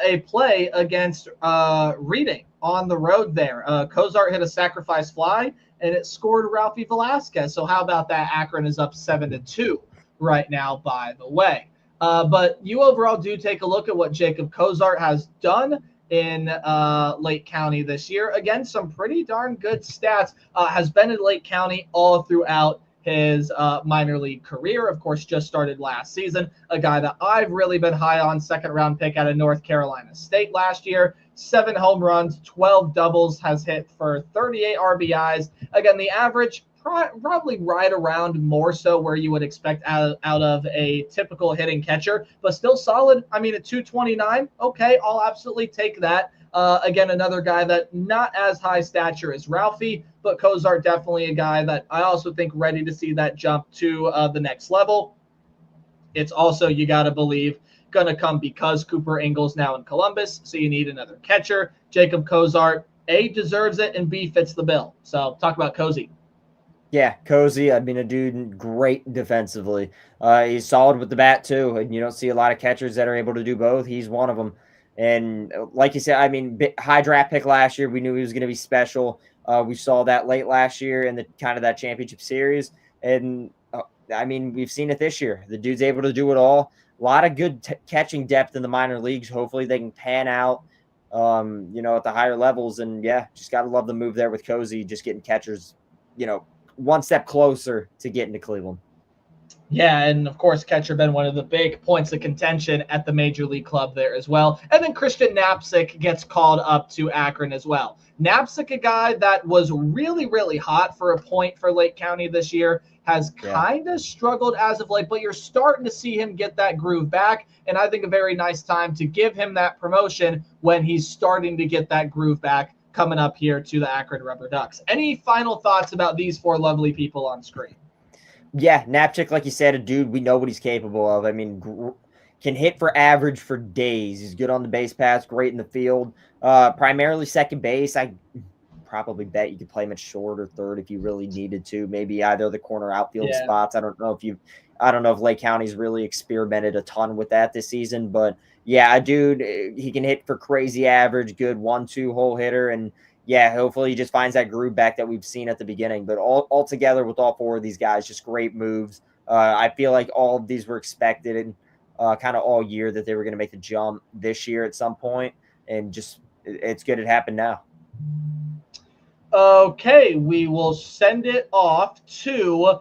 Speaker 2: a play against Reading on the road there. Kozart hit a sacrifice fly, and it scored Ralphie Velasquez. So how about that? Akron is up 7-2 right now, by the way. But you overall do take a look at what Jacob Kozart has done in Lake County this year. Again, some pretty darn good stats. Has been in Lake County all throughout his minor league career. Of course, just started last season. A guy that I've really been high on, 2nd-round pick out of North Carolina State last year. 7 home runs, 12 doubles, has hit for 38 RBIs. Again, the average probably right around more so where you would expect out of a typical hitting catcher, but still solid. I mean, at 229, okay, I'll absolutely take that. Again, another guy that not as high stature as Ralphie, but Kozart definitely a guy that I also think ready to see that jump to the next level. It's also, you got to believe, going to come because Cooper Ingle's now in Columbus, so you need another catcher. Jacob Kozart, A, deserves it, and B, fits the bill. So talk about Cozy.
Speaker 3: Yeah, Cozy, I mean, a dude great defensively. He's solid with the bat, too. And you don't see a lot of catchers that are able to do both. He's one of them. And like you said, I mean, high draft pick last year. We knew he was going to be special. We saw that late last year in the kind of that championship series. And, I mean, we've seen it this year. The dude's able to do it all. A lot of good catching depth in the minor leagues. Hopefully they can pan out, at the higher levels. And, just got to love the move there with Cozy, just getting catchers, one step closer to getting to Cleveland.
Speaker 2: Yeah, and of course, catcher been one of the big points of contention at the major league club there as well. And then Christian Knapczyk gets called up to Akron as well. Knapczyk, a guy that was really, really hot for a point for Lake County this year, has kind of struggled as of late, but you're starting to see him get that groove back. And I think a very nice time to give him that promotion when he's starting to get that groove back coming up here to the Akron Rubber Ducks. Any final thoughts about these four lovely people on screen?
Speaker 3: Yeah, Knapczyk, like you said, a dude, we know what he's capable of. I mean, can hit for average for days. He's good on the base paths, great in the field. Primarily second base. I probably bet you could play him at short or third if you really needed to. Maybe either the corner outfield spots. I don't know if Lake County's really experimented a ton with that this season, but yeah, dude, he can hit for crazy average, good 1-2 hole hitter, and yeah, hopefully he just finds that groove back that we've seen at the beginning. But all together with all four of these guys, just great moves. I feel like all of these were expected and kind of all year that they were going to make the jump this year at some point, and just it's good it happened now.
Speaker 2: Okay, we will send it off to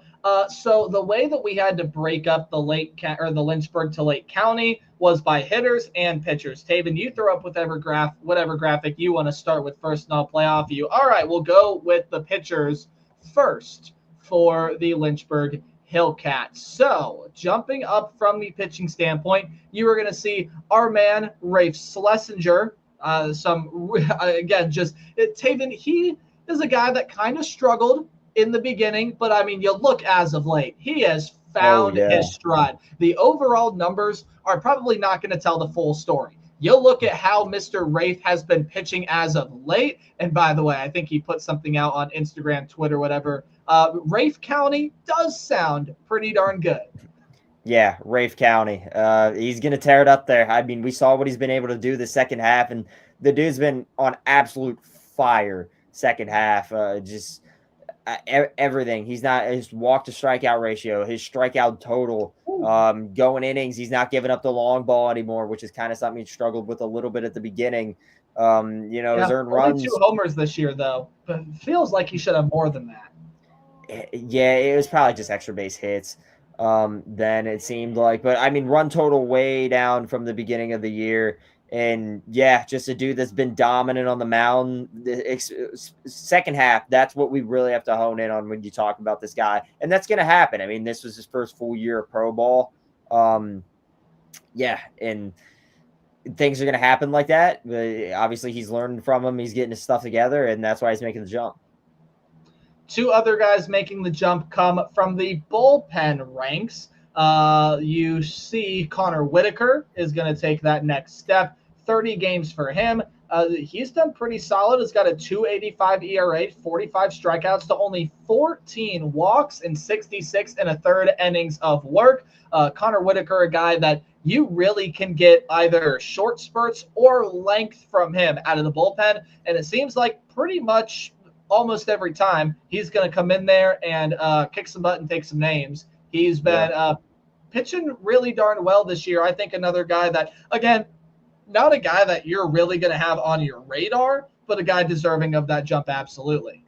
Speaker 2: so the way that we had to break up the Lynchburg to Lake County was by hitters and pitchers. Taven, you throw up whatever graphic you want to start with first, and I'll play off you. All right, we'll go with the pitchers first for the Lynchburg Hellcats. So jumping up from the pitching standpoint, you are going to see our man Rafe Schlesinger. Taven, he is a guy that kind of struggled in the beginning, but I mean, you look as of late, he has found his stride. The overall numbers are probably not going to tell the full story. You'll look at how Mr. Rafe has been pitching as of late. And by the way, I think he put something out on Instagram, Twitter, whatever. Rafe County does sound pretty darn good.
Speaker 3: Yeah, Rafe County. He's going to tear it up there. I mean, we saw what he's been able to do the second half, and the dude's been on absolute fire second half. Everything. His walk to strikeout ratio, his strikeout total, going innings. He's not giving up the long ball anymore, which is kind of something he struggled with a little bit at the beginning. His earned runs.
Speaker 2: 2 homers this year, though, but it feels like he should have more than that.
Speaker 3: Yeah, it was probably just extra base hits. Then it seemed like, but I mean, run total way down from the beginning of the year. And yeah, just a dude that's been dominant on the mound. Second half, that's what we really have to hone in on when you talk about this guy. And that's going to happen. I mean, this was his first full year of pro ball. And things are going to happen like that. But obviously, he's learning from him. He's getting his stuff together, and that's why he's making the jump.
Speaker 2: 2 other guys making the jump come from the bullpen ranks. You see Connor Whitaker is going to take that next step. 30 games for him. He's done pretty solid. He's got a 2.85 ERA, 45 strikeouts to only 14 walks and 66 and a third innings of work. Connor Whitaker, a guy that you really can get either short spurts or length from him out of the bullpen. And it seems like pretty much almost every time he's going to come in there and kick some butt and take some names. He's been pitching really darn well this year. I think another guy that, again, not a guy that you're really going to have on your radar, but a guy deserving of that jump, absolutely.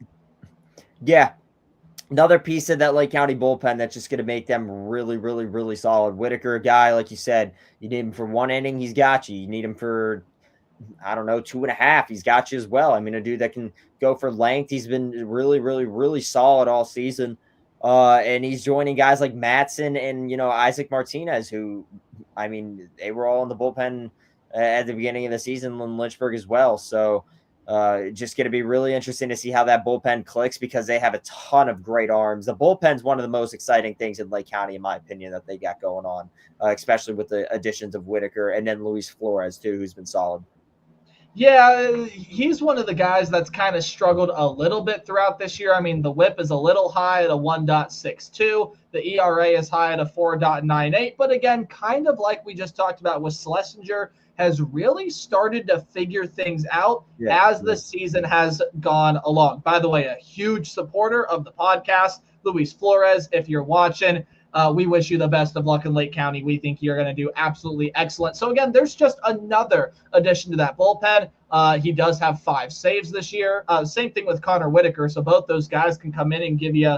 Speaker 3: Yeah. Another piece of that Lake County bullpen that's just going to make them really, really, really solid. Whitaker, a guy, like you said, you need him for 1 inning, he's got you. You need him for, 2.5, he's got you as well. I mean, a dude that can go for length. He's been really, really, really solid all season. And he's joining guys like Matson and, Isaac Martinez, who, I mean, they were all in the bullpen at the beginning of the season in Lynchburg as well. So just going to be really interesting to see how that bullpen clicks because they have a ton of great arms. The bullpen's one of the most exciting things in Lake County, in my opinion, that they got going on, especially with the additions of Whitaker and then Luis Flores, too, who's been solid.
Speaker 2: Yeah, he's one of the guys that's kind of struggled a little bit throughout this year. I mean, the whip is a little high at a 1.62. The ERA is high at a 4.98. But again, kind of like we just talked about with Schlesinger, has really started to figure things out as the season has gone along. By the way, a huge supporter of the podcast, Luis Flores, if you're watching. We wish you the best of luck in Lake County. We think you're going to do absolutely excellent. So, again, there's just another addition to that bullpen. He does have 5 saves this year. Same thing with Connor Whitaker. So both those guys can come in and give you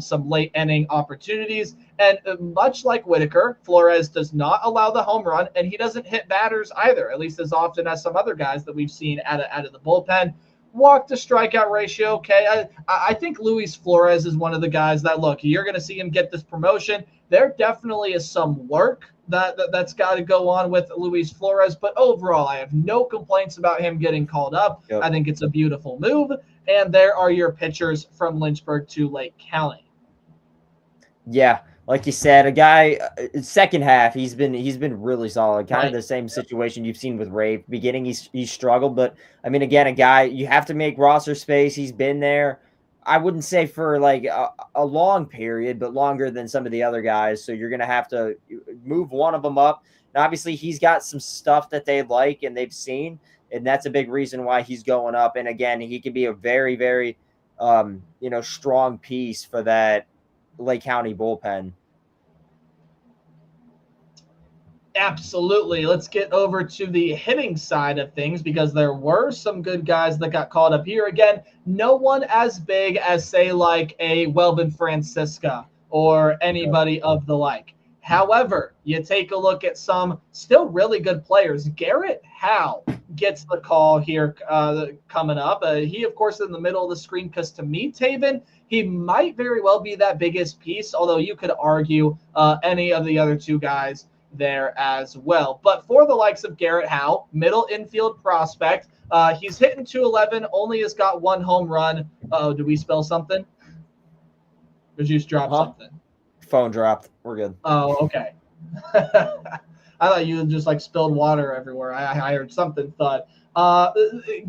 Speaker 2: some late inning opportunities. And much like Whitaker, Flores does not allow the home run, and he doesn't hit batters either, at least as often as some other guys that we've seen out of the bullpen. Walk to strikeout ratio, okay. I think Luis Flores is one of the guys that, look, you're going to see him get this promotion. There definitely is some work that's got to go on with Luis Flores, but overall, I have no complaints about him getting called up. Yep. I think it's a beautiful move, and there are your pitchers from Lynchburg to Lake County.
Speaker 3: Yeah, like you said, a guy second half he's been really solid. Kind of the same situation you've seen with Ray. Beginning he's struggled, but I mean, again, a guy you have to make roster space. He's been there. I wouldn't say for like a long period, but longer than some of the other guys. So you're going to have to move one of them up. And obviously, he's got some stuff that they like and they've seen, and that's a big reason why he's going up. And again, he could be a very, very, strong piece for that Lake County bullpen.
Speaker 2: Absolutely. Let's get over to the hitting side of things because there were some good guys that got called up here. Again, no one as big as, say, like a Welvin Francisca or anybody of the like. However, you take a look at some still really good players. Garrett Howe gets the call here coming up. He, of course, is in the middle of the screen because to me, Taven, he might very well be that biggest piece, although you could argue any of the other two guys there as well. But for the likes of Garrett Howe, middle infield prospect, he's hitting 211, only has got one home run. Oh, did we spell something? Or did you just drop something?
Speaker 3: Phone dropped. We're good.
Speaker 2: Oh, okay. I thought you just like spilled water everywhere. I heard something thud.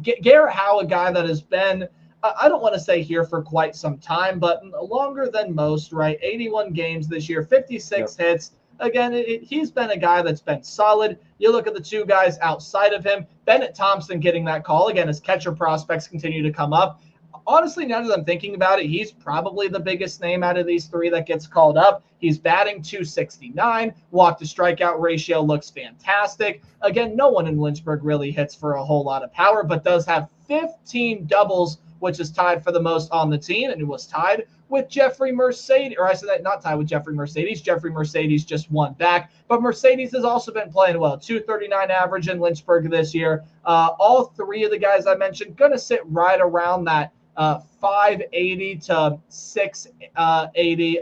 Speaker 2: Garrett Howe, a guy that has been, I don't want to say here for quite some time, but longer than most, right? 81 games this year, 56 hits. Again, he's been a guy that's been solid. You look at the two guys outside of him, Bennett Thompson getting that call. Again, as catcher prospects continue to come up. Honestly, now that I'm thinking about it, he's probably the biggest name out of these three that gets called up. He's batting .269. Walk to strikeout ratio looks fantastic. Again, no one in Lynchburg really hits for a whole lot of power, but does have 15 doubles, which is tied for the most on the team, and it was tied with Jeffrey Mercedes, or I said that not tied with Jeffrey Mercedes. Jeffrey Mercedes just one back, but Mercedes has also been playing well. 239 average in Lynchburg this year. All three of the guys I mentioned going to sit right around that 580 to 680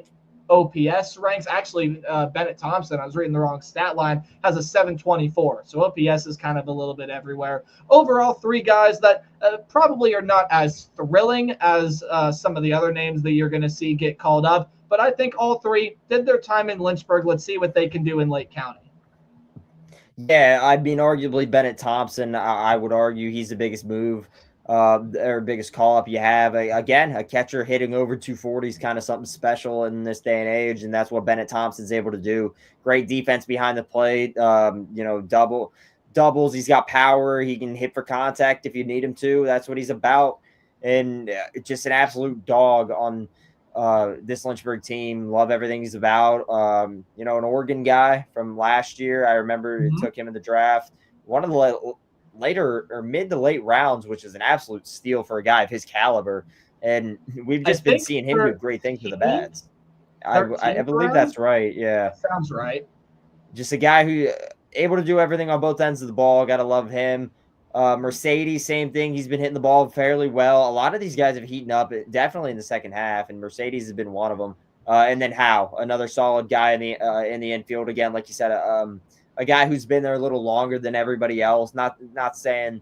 Speaker 2: OPS ranks. Actually, Bennett Thompson, I was reading the wrong stat line, has a 724. So OPS is kind of a little bit everywhere. Overall, three guys that probably are not as thrilling as some of the other names that you're going to see get called up. But I think all three did their time in Lynchburg. Let's see what they can do in Lake County.
Speaker 3: Yeah, I mean, arguably Bennett Thompson, I would argue he's the biggest move. Or biggest call up you have. Again, a catcher hitting over 240 is kind of something special in this day and age, and that's what Bennett Thompson's able to do. Great defense behind the plate, doubles. He's got power. He can hit for contact if you need him to. That's what he's about, and just an absolute dog on this Lynchburg team. Love everything he's about. An Oregon guy from last year. I remember took him in the draft. One of the later or mid to late rounds, which is an absolute steal for a guy of his caliber. And we've just been seeing him do great things with the bats. I believe that's right. Yeah.
Speaker 2: Sounds right.
Speaker 3: Just a guy who able to do everything on both ends of the ball. Got to love him. Mercedes, same thing. He's been hitting the ball fairly well. A lot of these guys have heated up definitely in the second half, and Mercedes has been one of them. And then Howe, another solid guy in the infield. Again, like you said, a guy who's been there a little longer than everybody else. Not saying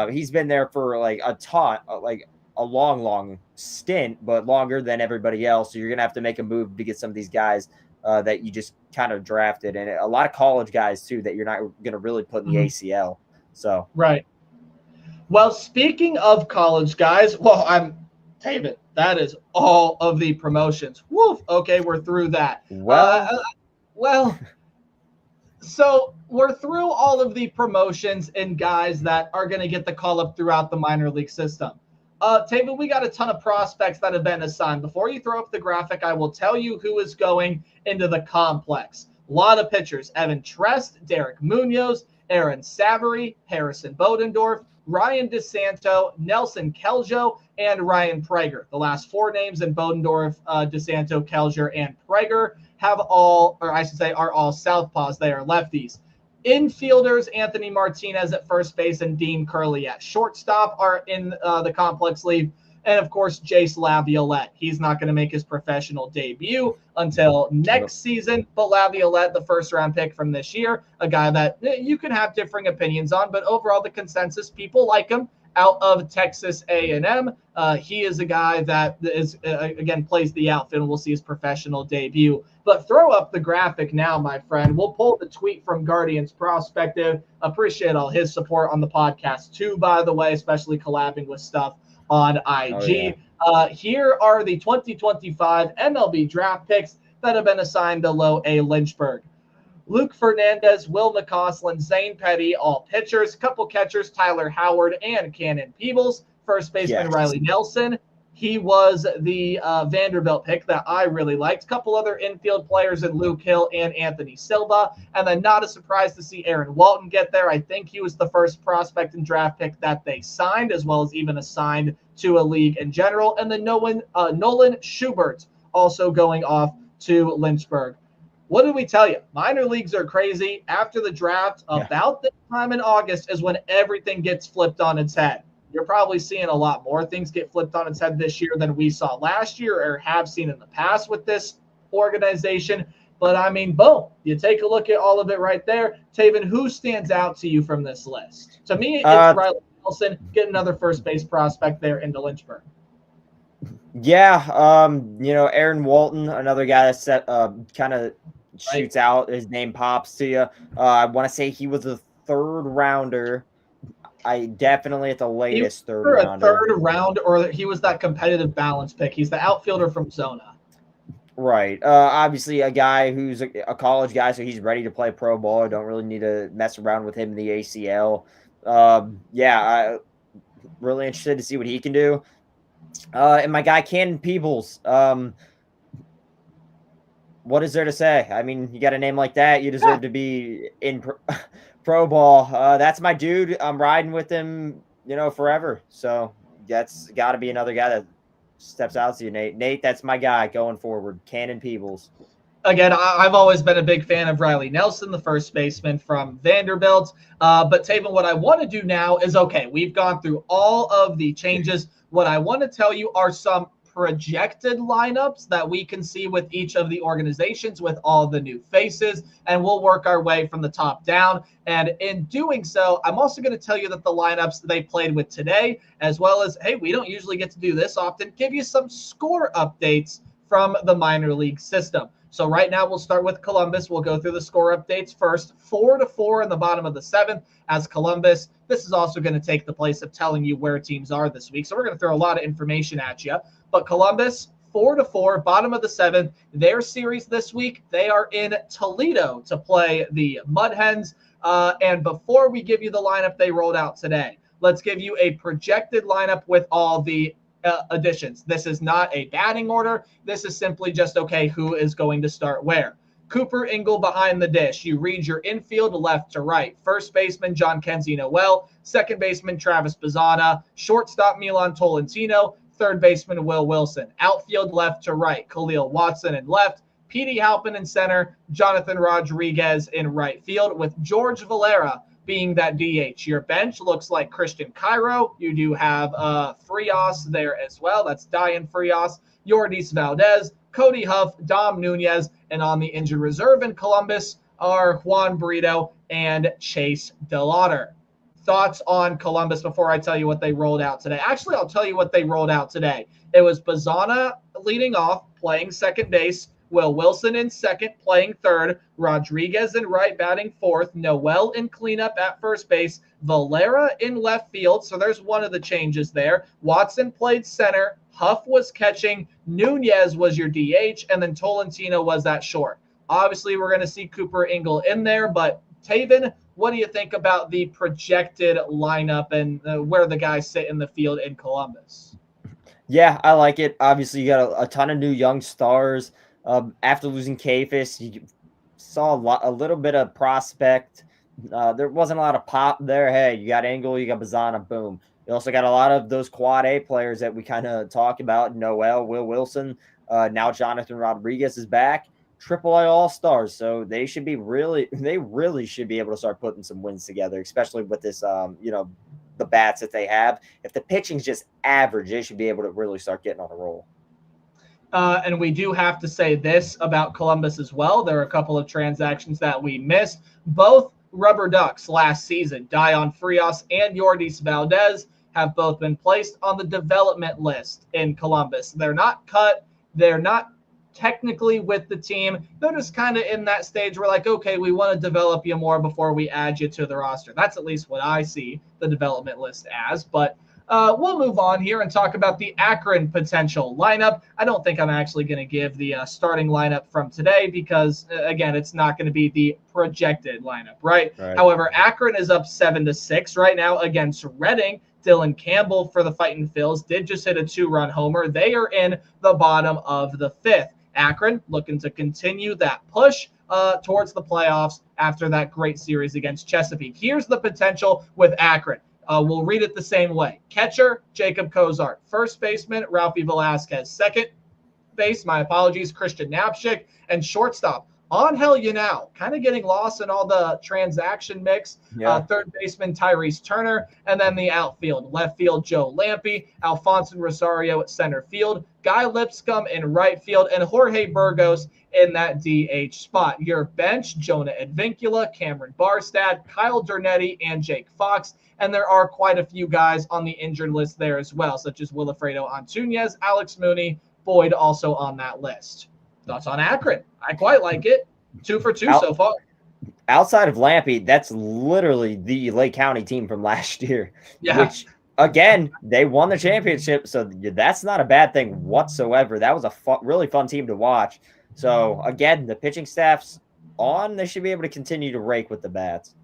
Speaker 3: he's been there for like a ton, like a long stint, but longer than everybody else. So you're going to have to make a move to get some of these guys that you just kind of drafted. And a lot of college guys too, that you're not going to really put in the ACL. So,
Speaker 2: right. Well, speaking of college guys, David, that is all of the promotions. Woof. Okay. We're through that. So we're through all of the promotions and guys that are going to get the call up throughout the minor league system. Taven, we got a ton of prospects that have been assigned. Before you throw up the graphic, I will tell you who is going into the complex. A lot of pitchers: Evan Trest, Derek Munoz, Aaron Savary, Harrison Bodendorf, Ryan DeSanto, Nelson Keljo, and Ryan Prager. The last four names in Bodendorf, DeSanto, Kelger, and Prager are all southpaws. They are lefties. Infielders, Anthony Martinez at first base and Dean Curley at shortstop are in the complex league. And of course, Jace Laviolette. He's not going to make his professional debut until next season. But Laviolette, the first round pick from this year, a guy that you can have differing opinions on, but overall the consensus, people like him out of Texas A&M. He is a guy that is again plays the outfield, and we'll see his professional debut. But throw up the graphic now, my friend. We'll pull the tweet from Guardians Prospective. Appreciate all his support on the podcast too, by the way, especially collabing with stuff on IG. Oh, yeah. Here are the 2025 MLB draft picks that have been assigned to Low A Lynchburg. Luke Fernandez, Will McCausland, Zane Petty, all pitchers. Couple catchers, Tyler Howard and Cannon Peebles. First baseman, Riley Nelson. He was the Vanderbilt pick that I really liked. Couple other infield players in Luke Hill and Anthony Silva. And then not a surprise to see Aaron Walton get there. I think he was the first prospect and draft pick that they signed, as well as even assigned to a league in general. And then Nolan Schubert also going off to Lynchburg. What did we tell you? Minor leagues are crazy. After the draft, about this time in August is when everything gets flipped on its head. You're probably seeing a lot more things get flipped on its head this year than we saw last year or have seen in the past with this organization. But, I mean, boom, you take a look at all of it right there. Taven, who stands out to you from this list? To me, it's Riley Nelson. Get another first base prospect there into Lynchburg.
Speaker 3: Yeah, Aaron Walton, another guy that kind of shoots out. His name pops to you. I want to say he was a third rounder. I definitely at the latest third rounder.
Speaker 2: A third round, or he was that competitive balance pick. He's the outfielder from Zona.
Speaker 3: Right. Obviously a guy who's a college guy, so he's ready to play pro ball. I don't really need to mess around with him in the ACL. I really interested to see what he can do. And my guy Cannon Peebles. What is there to say? I mean, you got a name like that, you deserve to be in pro ball. That's my dude. I'm riding with him, forever. So that's got to be another guy that steps out to you, Nate. Nate, that's my guy going forward. Cannon Peebles.
Speaker 2: Again, I've always been a big fan of Riley Nelson, the first baseman from Vanderbilt. But Taven, what I want to do now is, we've gone through all of the changes. What I want to tell you are some projected lineups that we can see with each of the organizations with all the new faces, and we'll work our way from the top down. And in doing so, I'm also going to tell you that the lineups they played with today, as well as, hey, we don't usually get to do this often, give you some score updates from the minor league system. So right now we'll start with Columbus. We'll go through the score updates first. 4-4 in the bottom of the seventh as Columbus. This is also going to take the place of telling you where teams are this week. So we're going to throw a lot of information at you. But Columbus, 4-4, bottom of the seventh. Their series this week, they are in Toledo to play the Mud Hens. And before we give you the lineup they rolled out today, let's give you a projected lineup with all the additions. This is not a batting order. This is simply just, who is going to start where? Cooper Ingle behind the dish. You read your infield left to right. First baseman, John Kenzie Noel. Second baseman, Travis Bazzana. Shortstop, Milan Tolentino. Third baseman, Will Wilson. Outfield left to right. Khalil Watson in left. Petey Halpin in center. Jonathan Rodriguez in right field with George Valera being that DH. Your bench looks like Christian Cairo. You do have Frias there as well. That's Diane Frias, Yordis Valdez, Cody Huff, Dom Nunez, and on the injured reserve in Columbus are Juan Brito and Chase DeLauder. Thoughts on Columbus before I tell you what they rolled out today? Actually, I'll tell you what they rolled out today. It was Bazzana leading off, playing second base. Will Wilson in second, playing third. Rodriguez in right, batting fourth. Noel in cleanup at first base. Valera in left field. So there's one of the changes there. Watson played center. Huff was catching. Nunez was your DH. And then Tolentino was that short. Obviously, we're going to see Cooper Ingle in there. But Taven, what do you think about the projected lineup and where the guys sit in the field in Columbus?
Speaker 3: Yeah, I like it. Obviously, you got a ton of new young stars. After losing Kafis, you saw a little bit of prospect. There wasn't a lot of pop there. Hey, you got Engel, you got Bazzana, boom. You also got a lot of those quad A players that we kind of talk about. Noel, Will Wilson. Now Jonathan Rodriguez is back. AAA All-Stars, so they really should be able to start putting some wins together, especially with this, the bats that they have. If the pitching's just average, they should be able to really start getting on a roll.
Speaker 2: And we do have to say this about Columbus as well. There are a couple of transactions that we missed. Both Rubber Ducks last season, Dion Frias and Yordis Valdez, have both been placed on the development list in Columbus. They're not cut. They're not technically with the team. They're just kind of in that stage where, like, okay, we want to develop you more before we add you to the roster. That's at least what I see the development list as. But we'll move on here and talk about the Akron potential lineup. I don't think I'm actually going to give the starting lineup from today because, again, it's not going to be the projected lineup, right? However, Akron is up 7-6 right now against Reading. Dylan Campbell for the Fightin' Phils did just hit a 2-run homer. They are in the bottom of the 5th. Akron looking to continue that push towards the playoffs after that great series against Chesapeake. Here's the potential with Akron. We'll read it the same way. Catcher, Jacob Kozart. First baseman, Ralphie Velasquez. Second base, Christian Knapczyk. And shortstop, Angel Yanao, kind of getting lost in all the transaction mix. Third baseman, Tyrese Turner. And then the outfield, left field, Joe Lampe, Alfonso Rosario at center field, Guy Lipscomb in right field, and Jorge Burgos in that DH spot. Your bench, Jonah Advincula, Cameron Barstad, Kyle Dernetti, and Jake Fox. And there are quite a few guys on the injured list there as well, such as Wilfredo Antunez, Alex Mooney, Boyd also on that list. Thoughts on Akron? I quite like it. 2 for 2 so far.
Speaker 3: Outside of Lampe, that's literally the Lake County team from last year.
Speaker 2: Yeah.
Speaker 3: Which, again, they won the championship, so that's not a bad thing whatsoever. That was a really fun team to watch. So, again, the pitching staff's on. They should be able to continue to rake with the bats.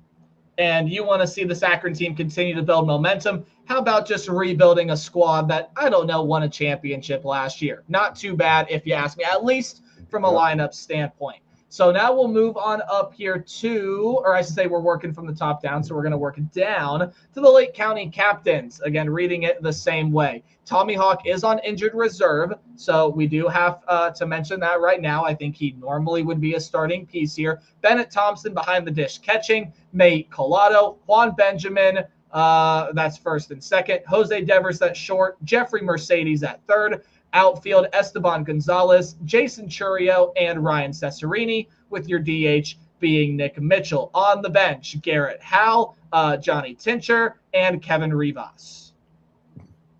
Speaker 2: And you want to see this Akron team continue to build momentum. How about just rebuilding a squad that, I don't know, won a championship last year? Not too bad, if you ask me, at least from a lineup standpoint. So now we'll move on up here to, or I should say we're working from the top down, so we're going to work down to the Lake County captains. Again, reading it the same way. Tommy Hawk is on injured reserve, so we do have to mention that right now. I think he normally would be a starting piece here. Bennett Thompson behind the dish catching, Nate Collado, Juan Benjamin, that's first and second, Jose Devers at short, Jeffrey Mercedes at third, outfield Esteban Gonzalez, Jason Churio, and Ryan Cesarini, with your DH being Nick Mitchell. On the bench, Garrett Howell, Johnny Tincher, and Kevin Rivas.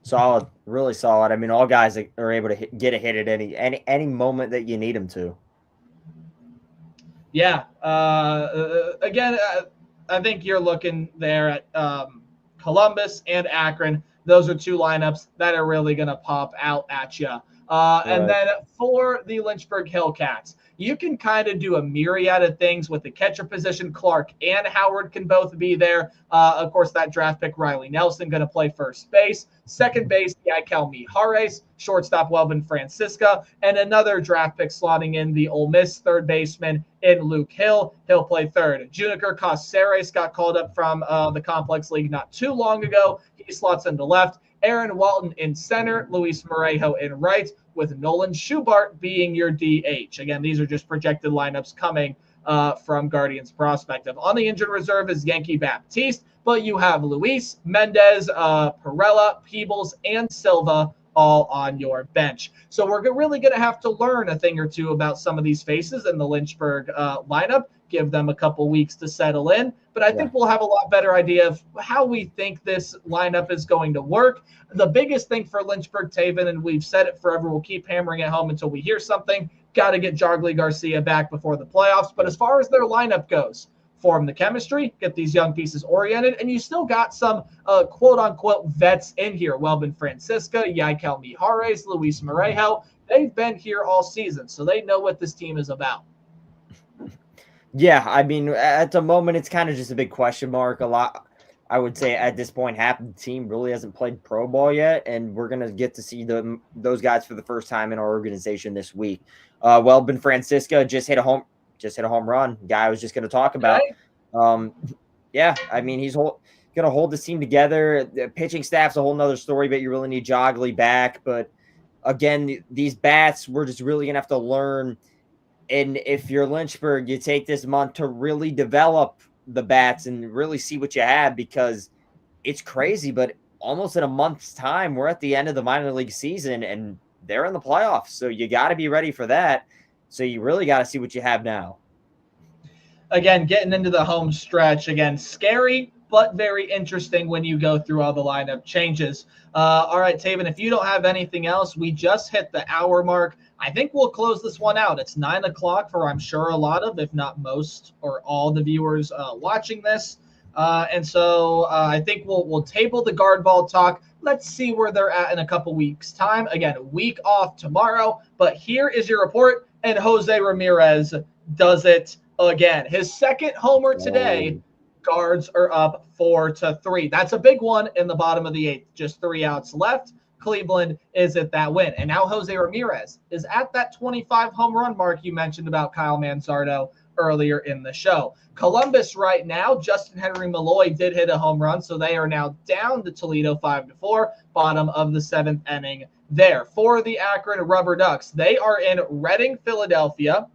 Speaker 3: Solid, really solid. I mean, all guys are able to get a hit at any moment that you need them to.
Speaker 2: Yeah. Again, I think you're looking there at Columbus and Akron. Those are two lineups that are really going to pop out at you. And then for the Lynchburg Hellcats, you can kind of do a myriad of things with the catcher position. Clark and Howard can both be there. Of course, that draft pick, Riley Nelson, going to play first base. Second base, Yaikel Mijares. Shortstop, Welvin Francisca. And another draft pick slotting in the Ole Miss third baseman in Luke Hill. He'll play third. Juniker Caceres got called up from the Complex League not too long ago. He slots into left. Aaron Walton in center, Luis Morejo in right, with Nolan Schubart being your DH. Again, these are just projected lineups coming from Guardians Prospective. On the injured reserve is Yankee Baptiste, but you have Luis, Mendez, Perella, Peebles, and Silva all on your bench. So we're really going to have to learn a thing or two about some of these faces in the Lynchburg lineup, give them a couple weeks to settle in. But I think we'll have a lot better idea of how we think this lineup is going to work. The biggest thing for Lynchburg, Taven, and we've said it forever, we'll keep hammering it home until we hear something, got to get Jogly Garcia back before the playoffs. But as far as their lineup goes, form the chemistry, get these young pieces oriented, and you still got some quote-unquote vets in here. Welvin Francisca, Yaikel Mijares, Luis Morejo. They've been here all season, so they know what this team is about.
Speaker 3: Yeah, I mean, at the moment, it's kind of just a big question mark. I would say at this point, half the team really hasn't played pro ball yet, and we're going to get to see those guys for the first time in our organization this week. Welvin Francisca just hit a home run. Guy I was just going to talk about. Yeah, I mean, he's going to hold this team together. The pitching staff's a whole nother story, but you really need Jogly back. But again, these bats, we're just really going to have to learn And if you're Lynchburg, you take this month to really develop the bats and really see what you have, because it's crazy, but almost in a month's time, we're at the end of the minor league season and they're in the playoffs. So you got to be ready for that. So you really got to see what you have now.
Speaker 2: Again, getting into the home stretch. Again, scary, but very interesting when you go through all the lineup changes. All right, Taven, if you don't have anything else, we just hit the hour mark. I think we'll close this one out. It's 9 o'clock for, I'm sure, a lot of, if not most or all the viewers watching this. And so I think we'll table the guard ball talk. Let's see where they're at in a couple weeks' time. Again, a week off tomorrow. But here is your report, and Jose Ramirez does it again. His second homer today. Guards are up 4-3. That's a big one in the bottom of the 8th. Just 3 outs left. Cleveland is at that win. And now Jose Ramirez is at that 25 home run mark you mentioned about Kyle Manzardo earlier in the show. Columbus right now, Justin Henry Malloy did hit a home run, so they are now down to Toledo 5-4, bottom of the 7th inning there. For the Akron Rubber Ducks, they are in Reading, Philadelphia.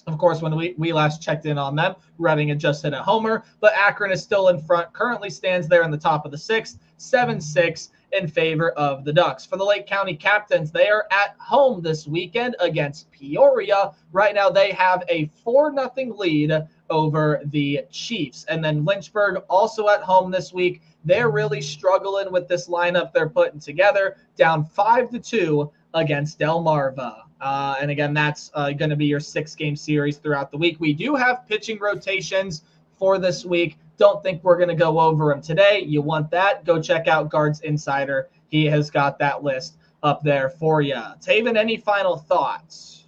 Speaker 2: Of course, when we last checked in on them, Reading had just hit a homer, but Akron is still in front, currently stands there in the top of the 6th, 7-6 in favor of the Ducks. For the Lake County Captains, they are at home this weekend against Peoria. Right now, they have a 4-0 lead over the Chiefs. And then Lynchburg also at home this week. They're really struggling with this lineup they're putting together, down 5-2 against Delmarva. And again, that's going to be your 6-game series throughout the week. We do have pitching rotations for this week. Don't think we're going to go over them today. You want that? Go check out Guards Insider. He has got that list up there for you. Taven, any final thoughts?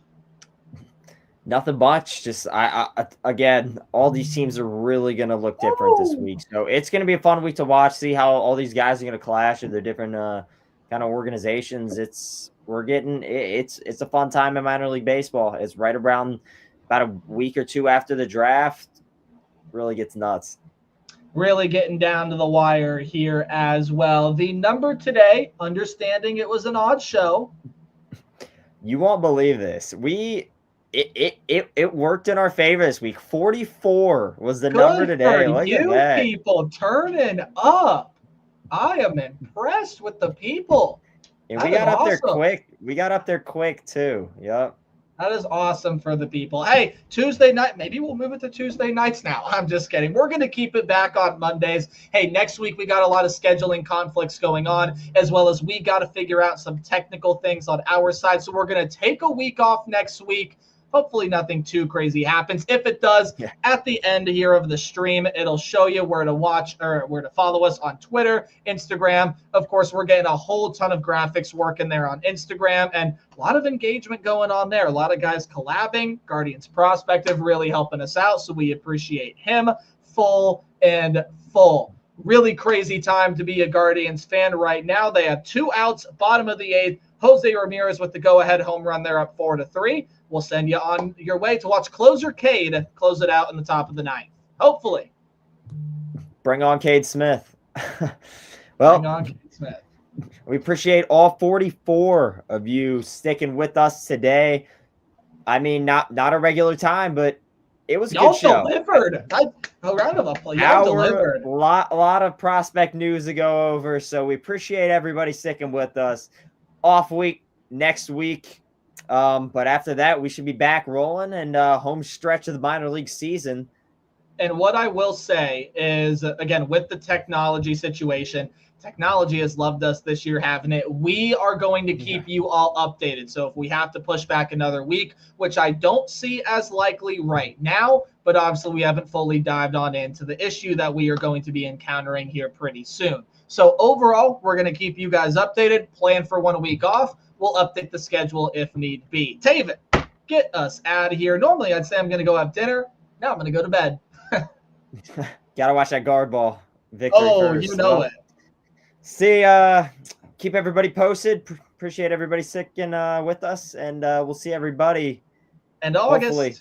Speaker 3: Nothing much. Just again, all these teams are really going to look different this week. So it's going to be a fun week to watch, see how all these guys are going to clash in their different kind of organizations. It's a fun time in minor league baseball. It's right around about a week or two after the draft. Really gets nuts.
Speaker 2: Really getting down to the wire here as well. The number today, understanding it was an odd show.
Speaker 3: You won't believe this. It worked in our favor this week. 44 was the number today. Look at that.
Speaker 2: People turning up. I am impressed with the people.
Speaker 3: And we got up there quick. We got up there quick too. Yep.
Speaker 2: That is awesome for the people. Hey, Tuesday night, maybe we'll move it to Tuesday nights now. I'm just kidding. We're going to keep it back on Mondays. Hey, next week we got a lot of scheduling conflicts going on, as well as we got to figure out some technical things on our side. So we're going to take a week off next week. Hopefully nothing too crazy happens. If it does, at the end here of the stream, it'll show you where to watch or where to follow us on Twitter, Instagram. Of course, we're getting a whole ton of graphics working there on Instagram and a lot of engagement going on there. A lot of guys collabing. Guardians Prospective really helping us out, so we appreciate him full and full. Really crazy time to be a Guardians fan right now. They have 2 outs, bottom of the 8th. Jose Ramirez with the go-ahead home run. They're up 4-3. We'll send you on your way to watch Closer Cade close it out in the top of the 9th. Hopefully.
Speaker 3: Bring on Cade Smith. Well,
Speaker 2: bring on Cade Smith.
Speaker 3: We appreciate all 44 of you sticking with us today. I mean, not a regular time, but it was a good show.
Speaker 2: Delivered. A round of applause. Y'all delivered.
Speaker 3: A lot of prospect news to go over, so we appreciate everybody sticking with us. Off week next week. But after that, we should be back rolling and home stretch of the minor league season.
Speaker 2: And what I will say is, again, with the technology situation, technology has loved us this year, having it. We are going to keep you all updated. So if we have to push back another week, which I don't see as likely right now, but obviously we haven't fully dived on into the issue that we are going to be encountering here pretty soon. So overall, we're going to keep you guys updated, plan for 1 week off. We'll update the schedule if need be. Taven, get us out of here. Normally, I'd say I'm going to go have dinner. Now I'm going to go to bed.
Speaker 3: Got to watch that guard ball victory first.
Speaker 2: You know it.
Speaker 3: See, keep everybody posted. Appreciate everybody sticking with us, and we'll see everybody.
Speaker 2: And August. Hopefully